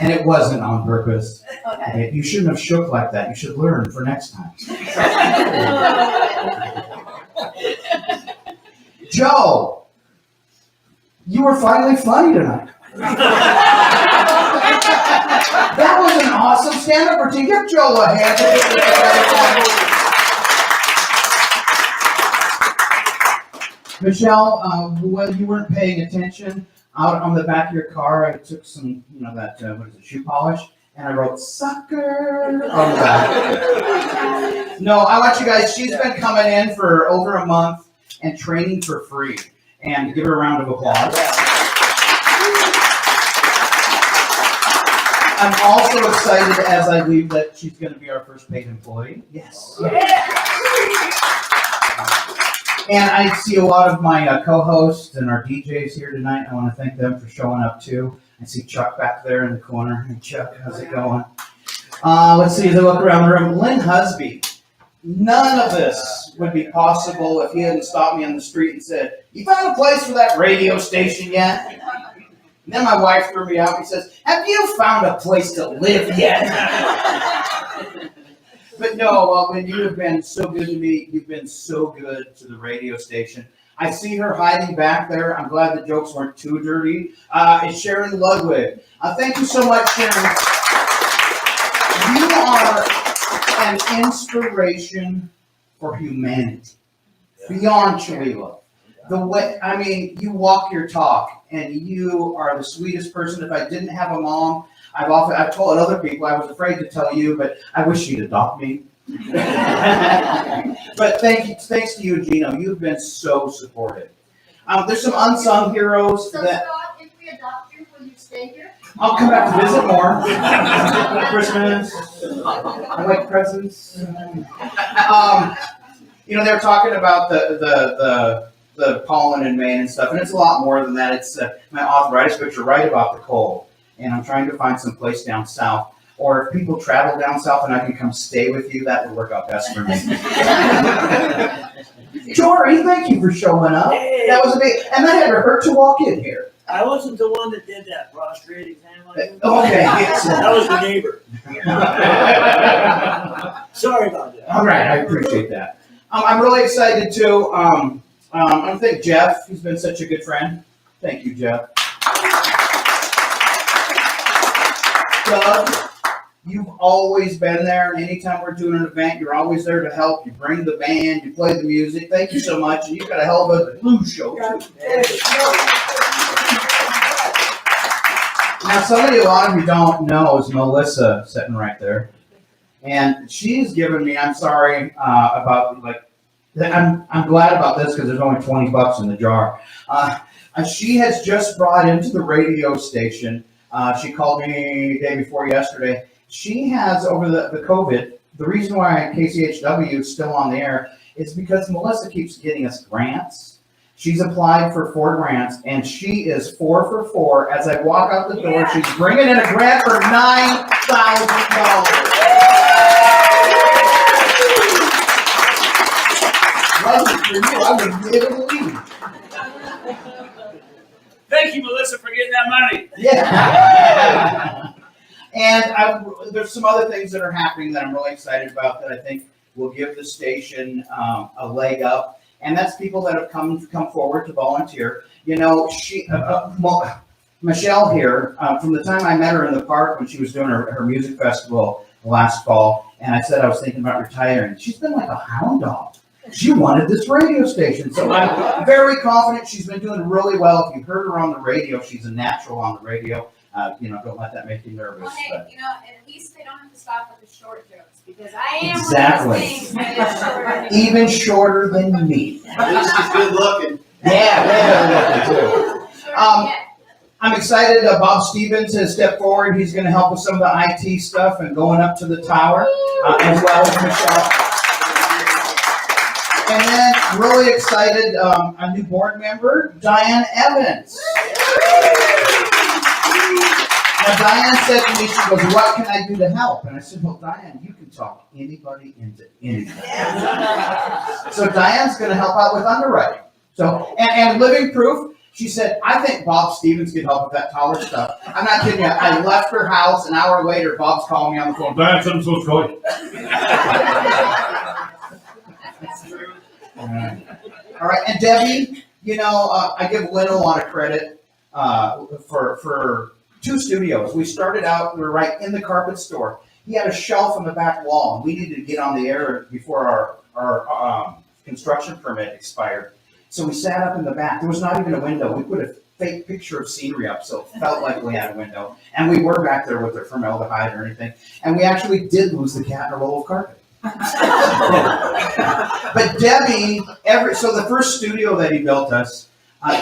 And it wasn't on purpose. Okay. You shouldn't have shook like that. You should learn for next time. Joe, you were finally funny tonight. That was an awesome stand-up routine. Give Joe a hand. Michelle, when you weren't paying attention, out on the back of your car, I took some, that, shoe polish, and I wrote, sucker, on the back. No, I want you guys, she's been coming in for over a month and training for free. And give her a round of applause. I'm also excited as I leave that she's going to be our first paid employee. Yes. And I see a lot of my co-hosts and our DJs here tonight. I want to thank them for showing up too. I see Chuck back there in the corner. Hey Chuck, how's it going? Let's see as I look around the room. Lynn Husby. None of this would be possible if he hadn't stopped me on the street and said, "You found a place for that radio station yet?" And then my wife threw me out and says, "Have you found a place to live yet?" But no, Lynn, you have been so good to me. You've been so good to the radio station. I see her hiding back there. I'm glad the jokes weren't too dirty. It's Sharon Ludwig. Thank you so much, Sharon. You are an inspiration for humanity beyond Chewelah. The way, you walk your talk, and you are the sweetest person. If I didn't have a mom, I've told other people, I was afraid to tell you, but I wish she'd adopt me. But thanks to you, Gino. You've been so supportive. There's some unsung heroes that. Scott, if we adopt you, will you stay here? I'll come back to visit more. Christmas. I like presents. They're talking about the pollen in Maine and stuff, and it's a lot more than that. It's my arthritis, but you're right about the cold. And I'm trying to find some place down south. Or if people travel down south and I can come stay with you, that would work out best for me. Jory, thank you for showing up. Hey. That was and that had to hurt to walk in here. I wasn't the one that did that prostrate exam on you. Okay, yes. That was the neighbor. Sorry about that. All right, I appreciate that. I'm really excited too. I want to thank Jeff. He's been such a good friend. Thank you, Jeff. Doug, you've always been there, and anytime we're doing an event, you're always there to help. You bring the band, you play the music. Thank you so much, and you've got a hell of a blues show, too. Now, somebody a lot of you don't know is Melissa sitting right there, and she's given me, I'm sorry about, I'm glad about this because there's only $20 in the jar. She has just brought into the radio station. She called me the day before yesterday. She has, over the COVID, the reason why KCHW is still on the air is because Melissa keeps getting us grants. She's applied for 4 grants, and she is 4 for 4. As I walk out the door, she's bringing in a grant for $9,000. Wasn't for you, I would never leave. Thank you, Melissa, for getting that money. Yeah. And there's some other things that are happening that I'm really excited about that I think will give the station a leg up. And that's people that have come forward to volunteer. You know, Michelle here, from the time I met her in the park when she was doing her music festival last fall, and I said I was thinking about retiring, she's been like a hound dog. She wanted this radio station. So I'm very confident she's been doing really well. If you heard her on the radio, she's a natural on the radio. Don't let that make you nervous. Well, hey, But. at least they don't have to stop with the short jokes, because I am Exactly. one of those things that is shorter than Even shorter than me. At least she's good looking. Yeah, too. shorter Um, than I'm excited. Bob Stevens has stepped forward. He's going to help with some of the IT stuff and going up to the tower, as well as Michelle. And then, really excited, a new board member, Diane Evans. Now, Diane said to me, she goes, "What can I do to help?" And I said, "Well, Diane, you can talk anybody into anything." So Diane's going to help out with underwriting. So, and living proof, she said, "I think Bob Stevens could help with that taller stuff." I'm not kidding you. I left her house. An hour later, Bob's calling me on the phone. "Diane, something's supposed to go." All right, and Debbie, I give Lynn a lot of credit for 2 studios. We started out, we were right in the carpet store. He had a shelf on the back wall, and we needed to get on the air before our construction permit expired. So we sat up in the back. There was not even a window. We put a fake picture of scenery up, so it felt like we had a window. And we were back there with our formaldehyde or anything. And we actually did lose the cat in a roll of carpet. But Debbie, so the first studio that he built us,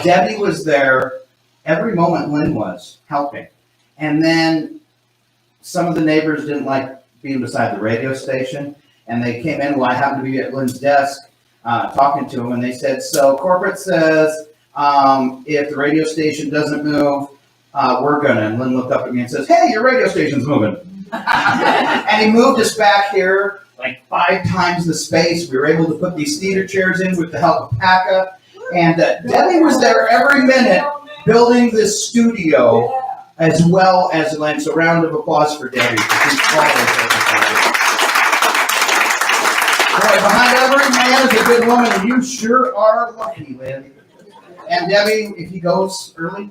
Debbie was there every moment. Lynn was helping. And then some of the neighbors didn't like being beside the radio station, and they came in while I happened to be at Lynn's desk talking to him, and they said, "So corporate says if the radio station doesn't move, we're gonna." And Lynn looked up at me and says, "Hey, your radio station's moving." And he moved us back here like 5 times the space. We were able to put these theater chairs in with the help of PACA. And Debbie was there every minute building this studio as well as Lynn. So round of applause for Debbie. Boy, behind every man is a good woman, and you sure are lucky, Lynn. And Debbie, if he goes early.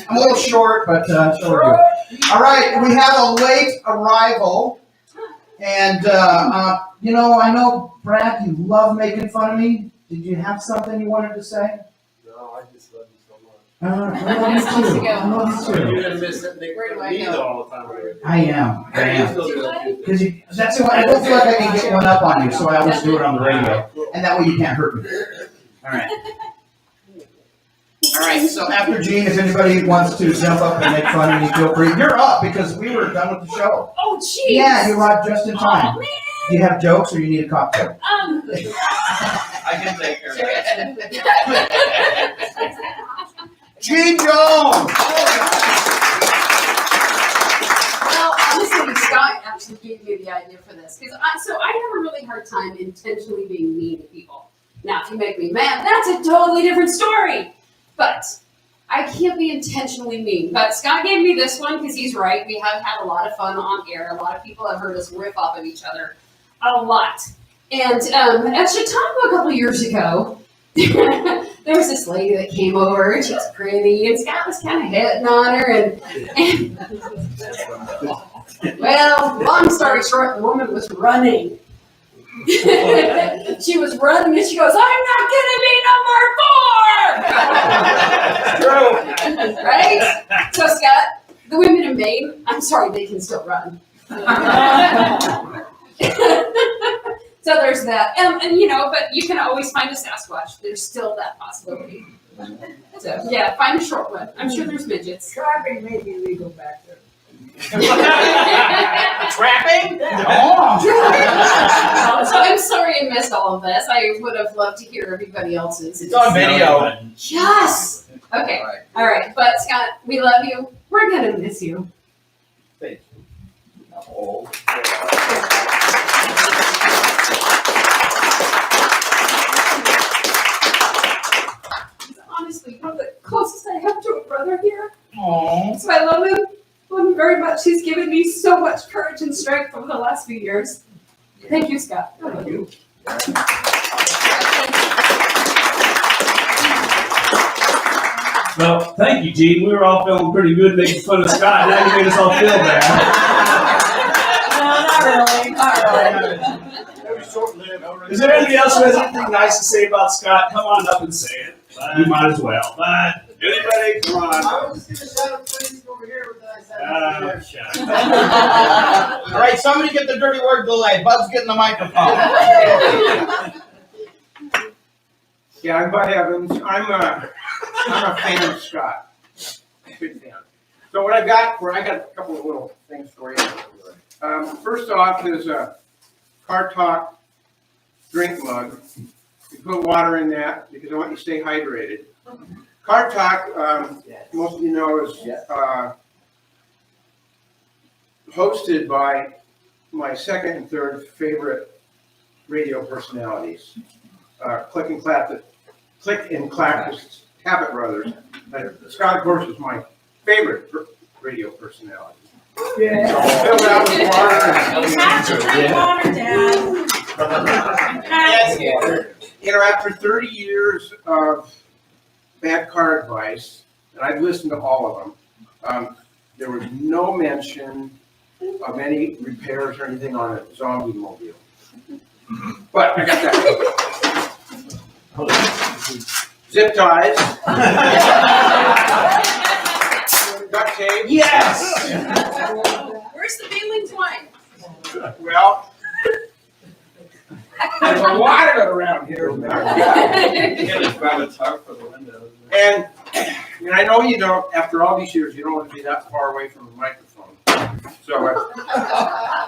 I'm a little short, but short. All right, we have a late arrival, and I know Brad, you love making fun of me. Did you have something you wanted to say? No, I just love you so much. I love you too. I love you too. You're gonna miss that big Where do I me go? all the time. I am. Do what? Because that's the one. I don't feel like I can get one up on you, so I always do it on the radio, and that way you can't hurt me. All right. All right, so after Gene, if anybody wants to jump up and make fun of me, feel free. You're up because we were done with the show. Oh, jeez. Yeah, you arrived just in time. Oh, man. Do you have jokes or you need a cocktail? I can take care of that. Gene Jones! Well, honestly, Scott actually gave me the idea for this. Because I have a really hard time intentionally being mean to people. Now, if you make me mad, that's a totally different story. But I can't be intentionally mean. But Scott gave me this one because he's right. We have had a lot of fun on air. A lot of people have heard us riff off of each other a lot. And at Chautauqua a couple years ago, there was this lady that came over, and she was pretty, and Scott was kind of hitting on her. And well, long story short, the woman was running. She was running, and she goes, "I'm not gonna be number 4!" Right? So Scott, the women in Maine, I'm sorry, they can still run. So there's that, and but you can always find a Sasquatch. There's still that possibility. So yeah, find a short one. I'm sure there's midgets. Driving may be legal back there. Trapping? So I'm sorry I missed all of this. I would have loved to hear everybody else's. It's on video. Yes. Okay. All right. But Scott, we love you. We're gonna miss you. Honestly, one of the closest I have to a brother here. Aww. So I love him. Love him very much. He's given me so much courage and strength over the last few years. Thank you, Scott. Thank you. Well, thank you, Gene. We were all feeling pretty good making fun of Scott. Now you made us all feel bad. No, not really, not really. Is there anybody else who has anything nice to say about Scott? Come on up and say it. You might as well. Anybody? Come on. I was just gonna shout please over here with that. All right, somebody get the dirty word delay. Bud's getting the microphone. Yeah, I'm Bud Evans. I'm a fan of Scott. Big fan. So what I got a couple of little things for you. First off is a Car Talk drink mug. You put water in that because I want you to stay hydrated. Car Talk, most of you know, is hosted by my second and third favorite radio personalities. Click and Clap, the Habit Brothers. Scott, of course, is my favorite radio personality. Yeah. So fill it out with water. You have to drink water, Dad. You know, after 30 years of bad car advice, and I've listened to all of them, there was no mention of any repairs or anything on a zombie mobile. But I got that. Zip ties. Duct tape. Yes! Where's the Feelings wine? Well, there's a lot of it around here. And I know you don't, after all these years, you don't want to be that far away from the microphone. So I've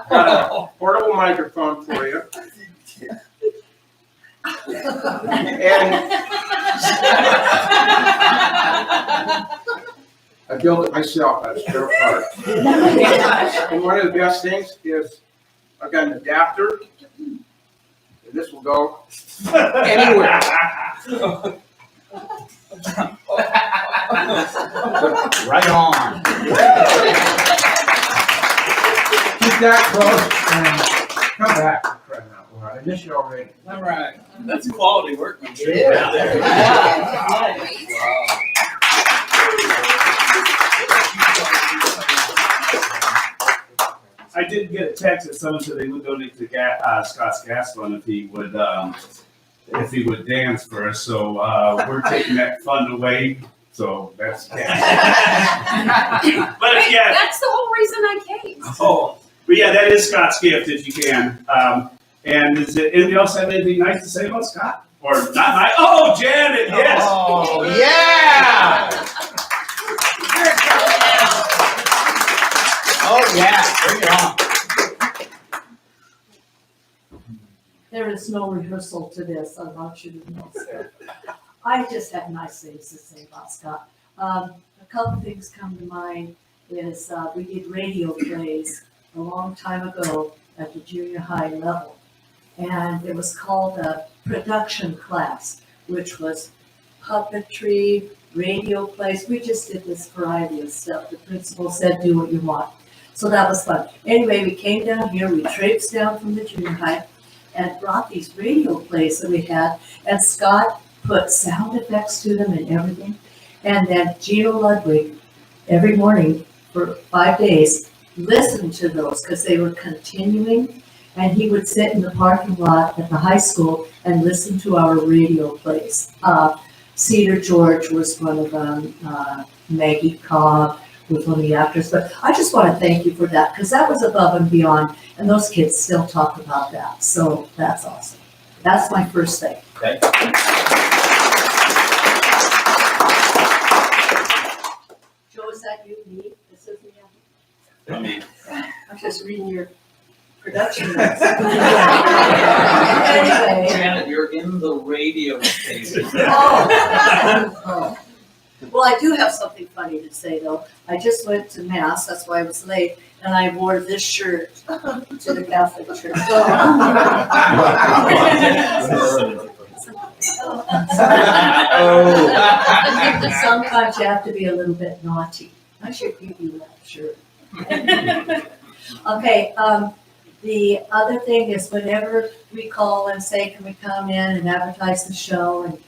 got a portable microphone for you. And I built it myself out of spare parts. And one of the best things is I've got an adapter. And this will go anywhere. Right on. Keep that close and come back. I miss you already. All right. That's quality workmanship. Yeah. Right there. I did get a text that someone said they would donate to Scott's gas fund if he would dance for us. So we're taking that fund away. So that's but yeah, That's the whole reason I came. oh, but yeah, that is Scott's gift if you can. And is it anybody else have anything nice to say about Scott? Or not nice? Oh, Janet, yes. Oh, yeah! Oh, yeah, bring it on. There is no rehearsal to this, I want you to know, sir. I just have nice things to say about Scott. A couple things come to mind is we did radio plays a long time ago at the junior high level. And it was called a production class, which was puppetry, radio plays. We just did this variety of stuff. The principal said, do what you want. So that was fun. Anyway, we came down here, we traipsed down from the junior high and brought these radio plays that we had. And Scott put sound effects to them and everything. And then Gino Ludwig, every morning for 5 days, listened to those because they were continuing. And he would sit in the parking lot at the high school and listen to our radio plays. Cedar George was one of them, Maggie Cobb was one of the actors. But I just want to thank you for that because that was above and beyond. And those kids still talk about that. So that's awesome. That's my first thing. Okay. Joe, is that you, me? This is me. was reading your production notes. Anyway. Janet, you're in the radio station. Oh. Well, I do have something funny to say though. I just went to mass, that's why I was late, and I wore this shirt to the Catholic church. Sometimes you have to be a little bit naughty. I should give you that shirt. Okay, the other thing is whenever we call and say, can we come in and advertise the show and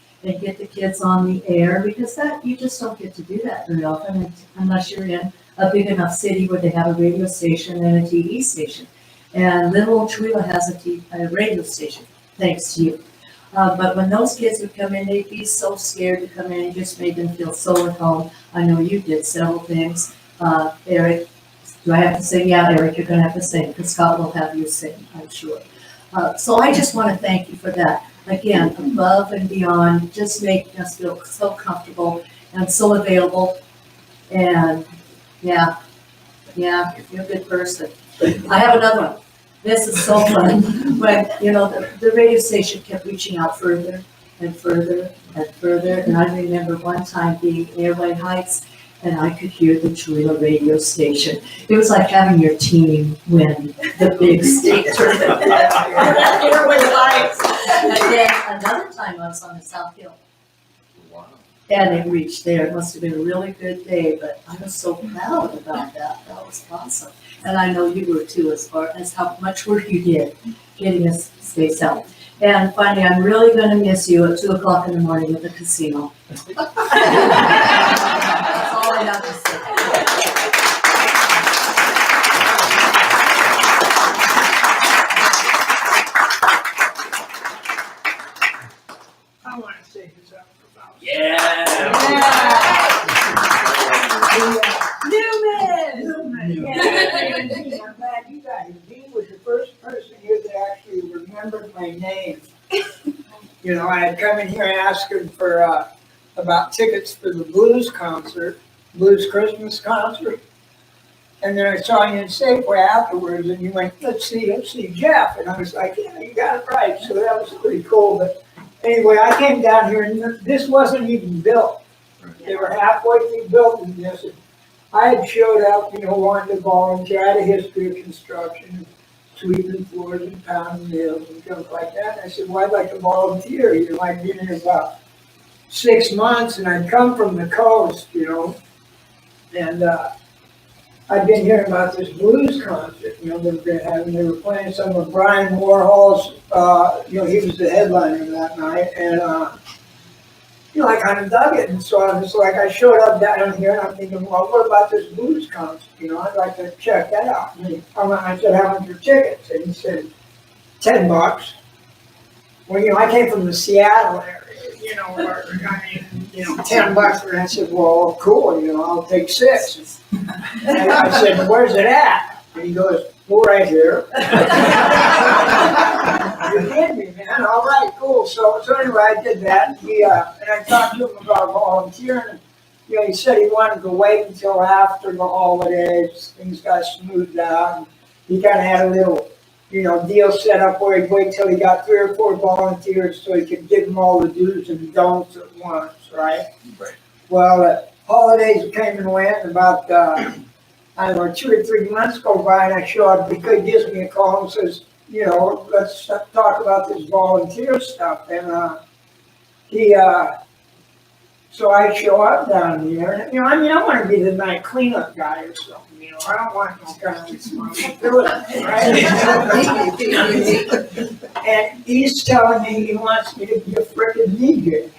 get the kids on the air, because that, you just don't get to do that very often unless you're in a big enough city where they have a radio station and a TV station. And little Chewelah has a radio station, thanks to you. But when those kids would come in, they'd be so scared to come in. It just made them feel so at home. I know you did several things. Eric, do I have to sing? Yeah, Eric, you're going to have to sing, because Scott will have you sing, I'm sure. So I just want to thank you for that. Again, above and beyond, just making us feel so comfortable and so available. And yeah, you're a good person. I have another one. This is so fun. When, the radio station kept reaching out further and further and further. And I remember one time being in Airway Heights, and I could hear the Chewelah radio station. It was like having your team win the big state tournament. Airway Heights. And then another time I was on the South Hill. Wow. And it reached there. It must have been a really good day, but I was so proud about that. That was awesome. And I know you were too, as far as how much work you did getting us space out. And finally, I'm really going to miss you at 2 o'clock in the morning at the casino. That's all I have to say. I want to say this up for about. Newman! I'm glad you guys, Dean was the first person here that actually remembered my name. I had come in here asking for, about tickets for the blues Christmas concert. And then I saw you in Safeway afterwards, and you went, let's see Jeff. And I was like, yeah, you got it right. So that was pretty cool. But anyway, I came down here, and this wasn't even built. They were halfway through building this. And I had showed up, wanting to volunteer. I had a history of construction, sweeping floors and pounding nails and things like that. And I said, well, I'd like to volunteer. I'd been here about 6 months, and I'd come from the coast, and I'd been hearing about this blues concert, they've been having. They were playing some of Brian Warhol's, he was the headliner that night, and I kind of dug it. And so I was like, I showed up down here, and I'm thinking, well, what about this blues concert? I'd like to check that out. And I said, how much are tickets? And he said, $10. Well, I came from the Seattle area, where, $10. And I said, well, cool, I'll take 6. And I said, where's it at? And he goes, well, right here. You're kidding me, man. All right, cool. So anyway, I did that. And I talked to him about volunteering. He said he wanted to wait until after the holidays, things got smoothed out. And he kind of had a little, deal set up where he'd wait till he got 3 or 4 volunteers so he could give them all the do's and don'ts at once, right? Right. Well, the holidays came and went, and about, 2 or 3 months go by, and I show up, because he gives me a call and says, let's talk about this volunteer stuff. And so I show up down here, and I want to be the night cleanup guy or something. I don't want no kind of responsibility, right? And he's telling me he wants me to be a frickin' DJ.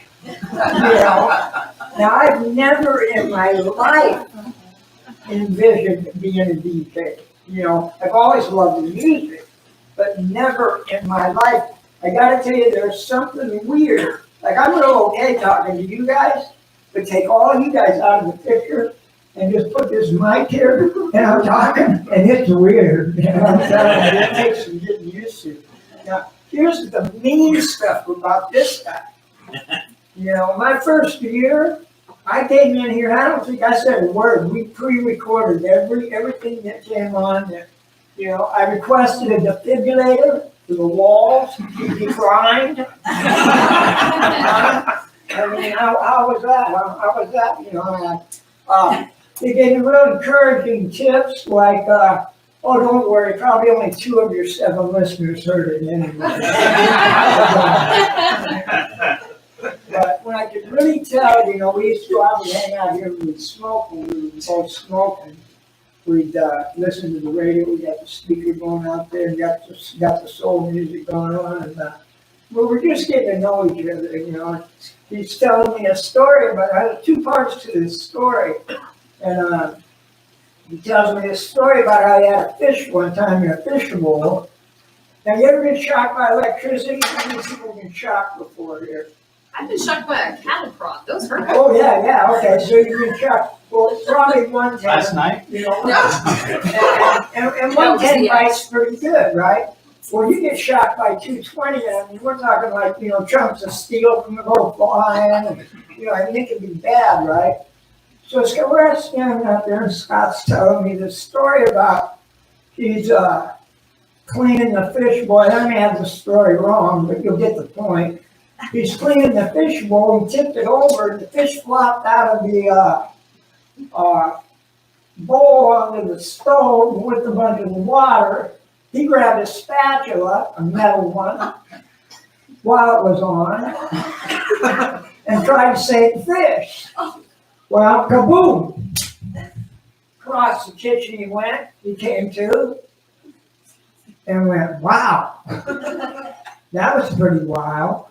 Now I've never in my life envisioned being a DJ. I've always loved the music, but never in my life. I gotta tell you, there's something weird. Like, I'm real okay talking to you guys, but take all you guys out of the picture and just put this mic here, and I'm talking, and it's weird. It takes some getting used to. Now, here's the mean stuff about this guy. My first year, I came in here, I don't think I said a word. We pre-recorded everything that came on there. You know, I requested a defibrillator for the walls to be primed. I mean, how was that? How was that? You know, they gave me real encouraging tips like, oh, don't worry, probably only 2 of your 7 listeners heard it anyway. But when I could really tell, you know, we used to go out and hang out here, we'd smoke, and we would both smoke, and we'd listen to the radio, we got the speaker going out there, and got the soul music going on, and we were just getting to know each other, you know. He's telling me a story, but I had 2 parts to this story, and he tells me a story about how he had a fish one time in a fish bowl. Now, you ever been shocked by electricity? How many people have been shocked before here? I've been shocked by a cattle prod. Those hurt. Oh, yeah, okay, so you've been shocked. Well, probably 110. Last night? You know, No. and 110 bites pretty good, right? Well, you get shocked by 220, and I mean, we're talking like, you know, chunks of steel from the go flying, and, you know, I mean, it can be bad, right? So we're standing out there, and Scott's telling me this story about he's cleaning the fish bowl. I may have the story wrong, but you'll get the point. He's cleaning the fish bowl and tipped it over, and the fish flopped out of the bowl onto the stove with a bunch of water. He grabbed a spatula, a metal one, while it was on, and tried to save the fish. Well, kaboom! Across the kitchen he went, he came to, and went, wow, that was pretty wild.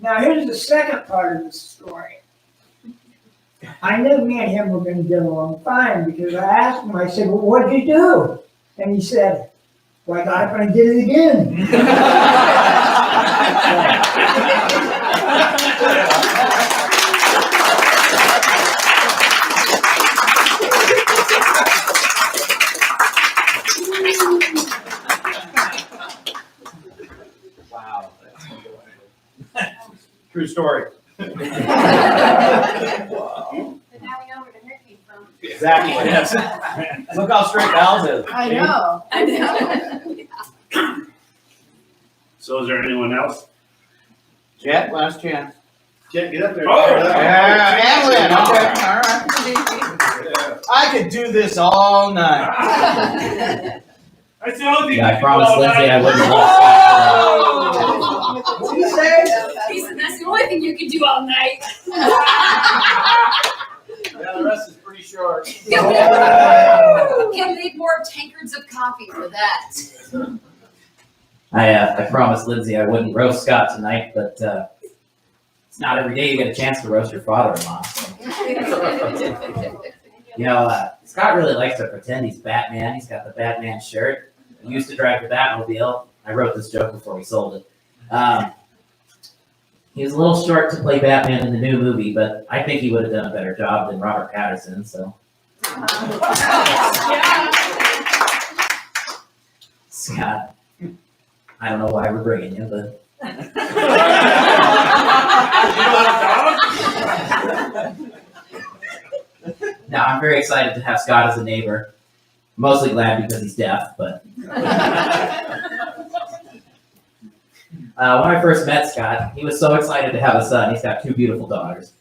Now here's the second part of the story. I knew me and him were going to get along fine because I asked him, I said, well, what did you do? And he said, well, I got up and I did it again. Wow. True story. But now we know where the hair came from. Exactly, yes. Look how straight Val's is. I know. So is there anyone else? Jet, last chance. Can't get up there. Oh, Yeah, and Lynn, okay, all right. I could do this all night. That's the only thing. Yeah, I you promised can do all Lyndsay I night. wouldn't. What do you say? That's the only thing you can do all night. Yeah, the rest is pretty short. He'll need more tankards of coffee for that. I promised Lyndsay I wouldn't roast Scott tonight, but it's not every day you get a chance to roast your father-in-law. So. You know, Scott really likes to pretend he's Batman. He's got the Batman shirt. He used to drive the Batmobile. I wrote this joke before we sold it. He was a little short to play Batman in the new movie, but I think he would have done a better job than Robert Pattinson, so. Scott, I don't know why we're bringing you, but. No, I'm very excited to have Scott as a neighbor. Mostly glad because he's deaf, but. When I first met Scott, he was so excited to have a son. He's got 2 beautiful daughters,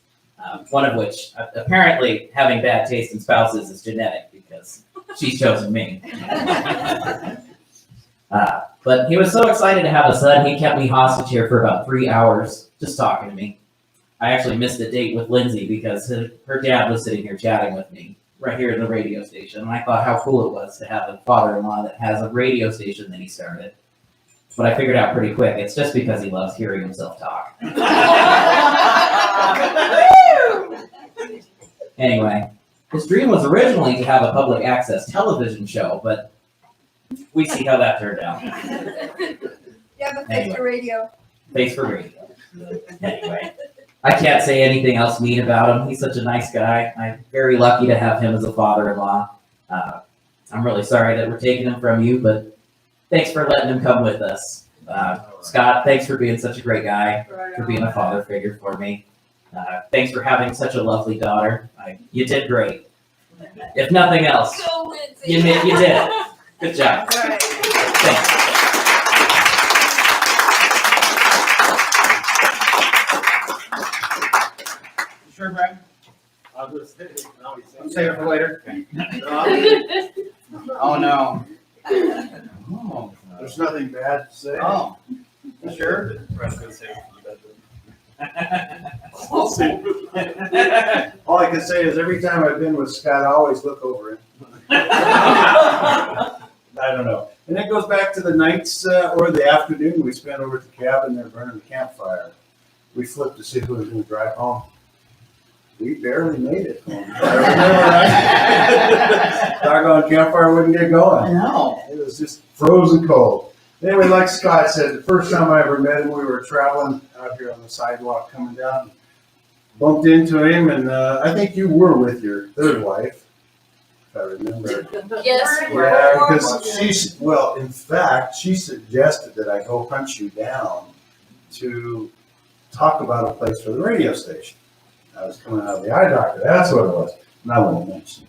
one of which, apparently, having bad taste in spouses is genetic because she's chosen me. But he was so excited to have a son, he kept me hostage here for about 3 hours just talking to me. I actually missed a date with Lyndsay because her dad was sitting here chatting with me right here in the radio station. And I thought how cool it was to have a father-in-law that has a radio station that he started. But I figured out pretty quick, it's just because he loves hearing himself talk. Anyway, his dream was originally to have a public access television show, but we see how that turned out. Yeah, but face for radio. Face for radio. Anyway, I can't say anything else mean about him. He's such a nice guy. I'm very lucky to have him as a father-in-law. I'm really sorry that we're taking him from you, but thanks for letting him come with us. Scott, thanks for being such a great guy, for being a father figure for me. Thanks for having such a lovely daughter. You did great. If nothing else, Go, Lyndsay. you did. Good job. Thanks. You sure, Brad? I'll just say it. I'll save it for later. Oh, no. Oh, There's nothing bad to say. oh. You sure? All I can say is every time I've been with Scott, I always look over him. I don't know. And it goes back to the nights or the afternoon we spent over at the cabin there burning the campfire. We flipped to see who was going to drive home. We barely made it home. I remember that. Doggone campfire wouldn't get going. No. It was just frozen cold. Anyway, like Scott said, the first time I ever met him, we were traveling out here on the sidewalk coming down. Bumped into him, and I think you were with your third wife, if I remember. Yes. Yeah, because in fact, she suggested that I go hunt you down to talk about a place for the radio station. I was coming out of the eye doctor, that's what it was. And I won't mention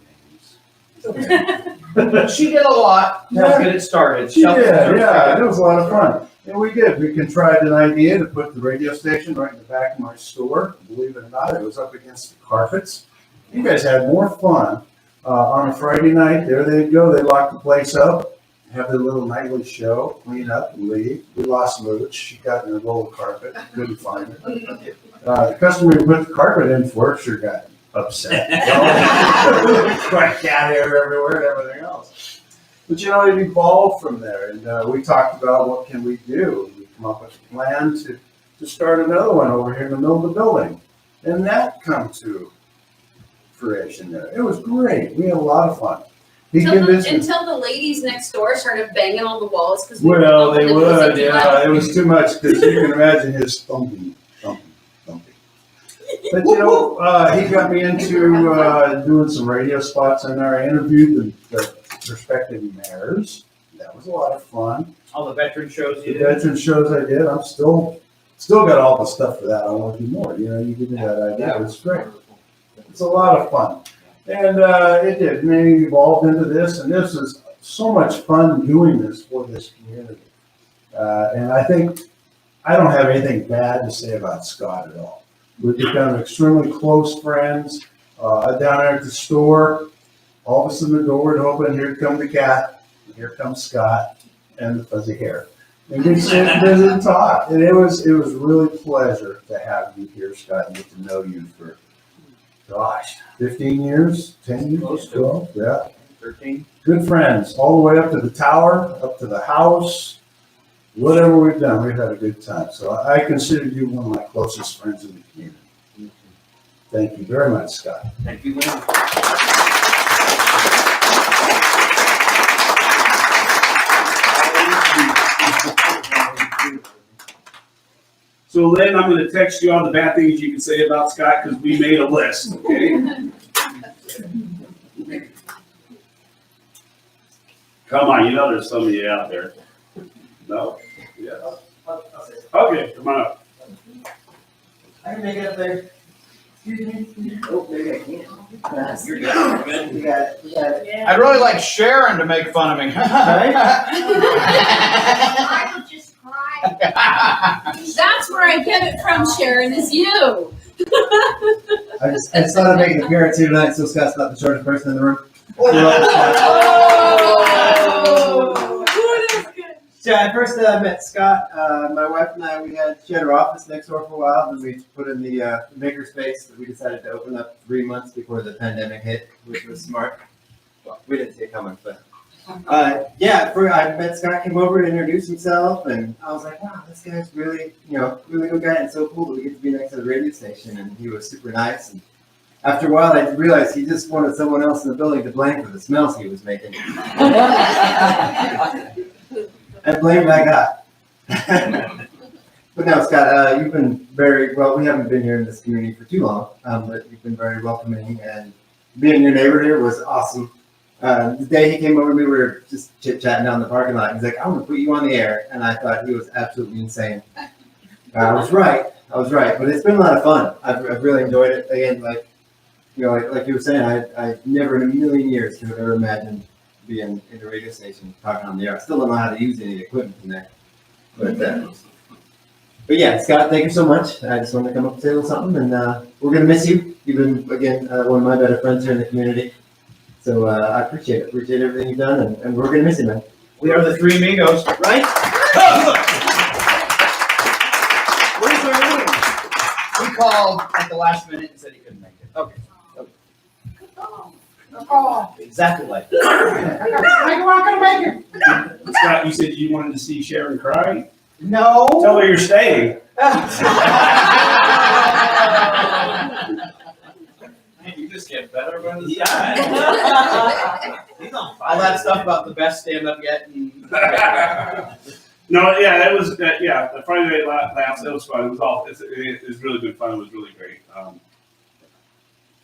names. She did a lot to help get it started. Yeah, it was a lot of fun. And we did. We contrived an idea to put the radio station right in the back of my store. Believe it or not, it was up against the carpets. You guys had more fun on a Friday night. There they'd go. They locked the place up, have their little nightly show, clean up and leave. We lost Mooch. She got in a roll of carpet. Couldn't find her. The customer who put the carpet in for her sure got upset. Crack cat hair everywhere and everything else. But you know, it evolved from there, and we talked about what can we do. We come up with a plan to start another one over here in the middle of the building, and that come to fruition there. It was great. We had a lot of fun. He convinced me. Until the ladies next door started banging on the walls because Well, they would, yeah. It was too much because you can imagine his thumping. But you know, he got me into doing some radio spots in there. I interviewed the prospective mayors. That was a lot of fun. All the veteran shows you The did. veteran shows I did. I'm still got all the stuff for that. I want to do more. You know, you give me that idea. It was great. It's a lot of fun. And it did. And then it evolved into this, and this is so much fun doing this for this community. And I think I don't have anything bad to say about Scott at all. We've become extremely close friends. Down there at the store, all of a sudden the door would open, here comes the cat, and here comes Scott, and the fuzzy hair. And we sit and visit and talk. And it was really a pleasure to have you here, Scott, and get to know you for, gosh, 15 years, 10 years? Close to 12, yeah. 13. Good friends, all the way up to the tower, up to the house. Whatever we've done, we've had a good time. So I consider you one of my closest friends in the community. Thank you very much, Scott. Thank you, Lynn. So Lynn, I'm gonna text you all the bad things you can say about Scott because we made a list, okay? Come on, you know there's some of you out there. No? Yeah. Okay, come on up. I can make it up there. Oh, maybe I can't. You're good. We got it. We got it. I'd really like Sharon to make fun of me. I would just cry. That's where I get it from, Sharon, is you. I just thought of making an appearance here tonight, so Scott's not the shortest person in the room. So I first met Scott. My wife and I, she had her office next door for a while, and we put in the maker space that we decided to open up 3 months before the pandemic hit, which was smart. Well, we didn't see it coming, but I met Scott, came over to introduce himself, and I was like, wow, this guy's really, really good guy, and so cool that we get to be next to the radio station, and he was super nice. And after a while, I realized he just wanted someone else in the building to blame for the smells he was making. I blame that guy. But no, Scott, you've been very well. We haven't been here in this community for too long, but you've been very welcoming, and being your neighbor here was awesome. The day he came over to me, we were just chit-chatting down the parking lot. He's like, "I'm gonna put you on the air," and I thought he was absolutely insane. I was right, but it's been a lot of fun. I've really enjoyed it. Again, like you were saying, I never in a million years could have ever imagined be in a radio station talking on the air. I still don't know how to use any equipment in there. But yeah, Scott, thank you so much. I just wanted to come up and say a little something, and we're gonna miss you. You've been again one of my better friends here in the community. So I appreciate it. Appreciate everything you've done, and we're gonna miss you, man. We are the three amigos, right? Where's our room? He called at the last minute and said he couldn't make it. Okay. Oh, exactly like that. I'm not gonna make it. Scott, you said you wanted to see Sharon cry? No. Tell her you're staying. You just get better by the Yeah. He's on fire. All that stuff about the best stand-up yet. No, yeah, that was the Friday night laughs. It was fun. It was it's really good fun. It was really great.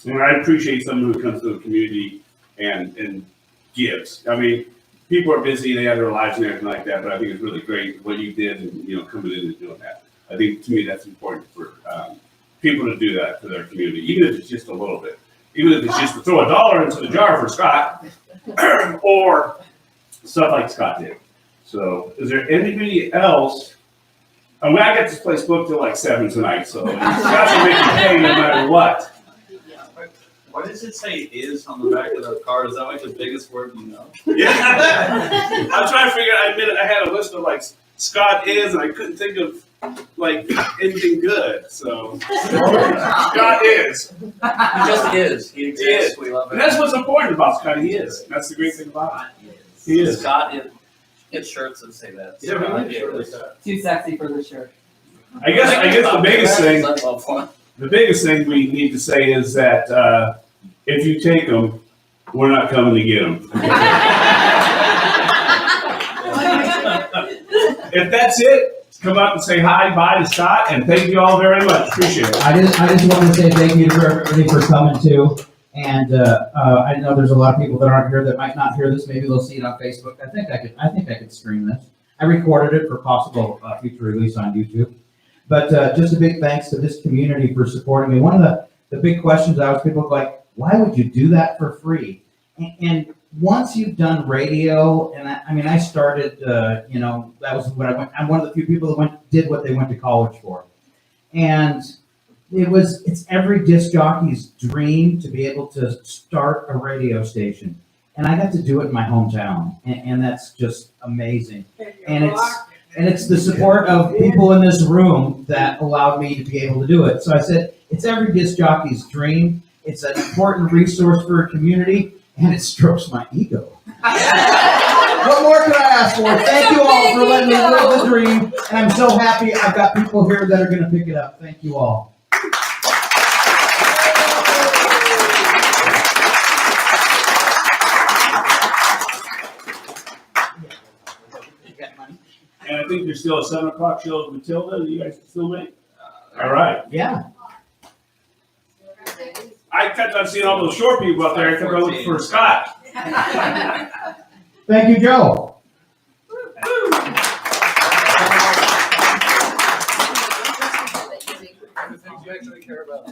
And I appreciate someone who comes to the community and gives. I mean, people are busy; they have their lives and everything like that. But I think it's really great what you did, and coming in and doing that. I think to me that's important for people to do that for their community, even if it's just a little bit. Even if it's just to throw $1 into the jar for Scott, or stuff like Scott did. So, is there anybody else? I mean, I got this place booked till like 7 tonight, so Scott's gonna make you pay no matter what. Why does it say "is" on the back of the card? Is that like the biggest word you know? Yeah. I'm trying to figure out, I admit I had a list of like Scott is, and I couldn't think of like anything good, so. Scott is. He just is. He exists. is. We love it. And that's what's important about Scott, he is. That's the great thing about him. He is. Scott is. Get shirts that say that. Yeah, we need Scott shirts is. like that. Too sexy for the shirt. I guess the biggest thing, I love one. the biggest thing we need to say is that if you take them, we're not coming to get them. If that's it, come up and say hi, bye to Scott, and thank you all very much. Appreciate it. I just wanted to say thank you for everybody for coming too. And I know there's a lot of people that aren't here that might not hear this. Maybe they'll see it on Facebook. I think I could stream this. I recorded it for possible future release on YouTube. But just a big thanks to this community for supporting me. One of the big questions I was people were like, why would you do that for free? And once you've done radio, and I started, that was when I went. I'm one of the few people that did what they went to college for, and it's every disc jockey's dream to be able to start a radio station, and I got to do it in my hometown, and that's just amazing. And it's the support of people in this room that allowed me to be able to do it. So I said, it's every disc jockey's dream. It's an important resource for a community, and it strokes my ego. What more could I ask for? Thank you all for letting me live the dream, and I'm so happy I've got people here that are going to pick it up. Thank you all. And I think there's still a 7 o'clock show with Matilda that you guys can still make. All right. Yeah. I kept on seeing all those short people out there. I kept on looking for Scott. Thank you, Joe. The things you actually care about.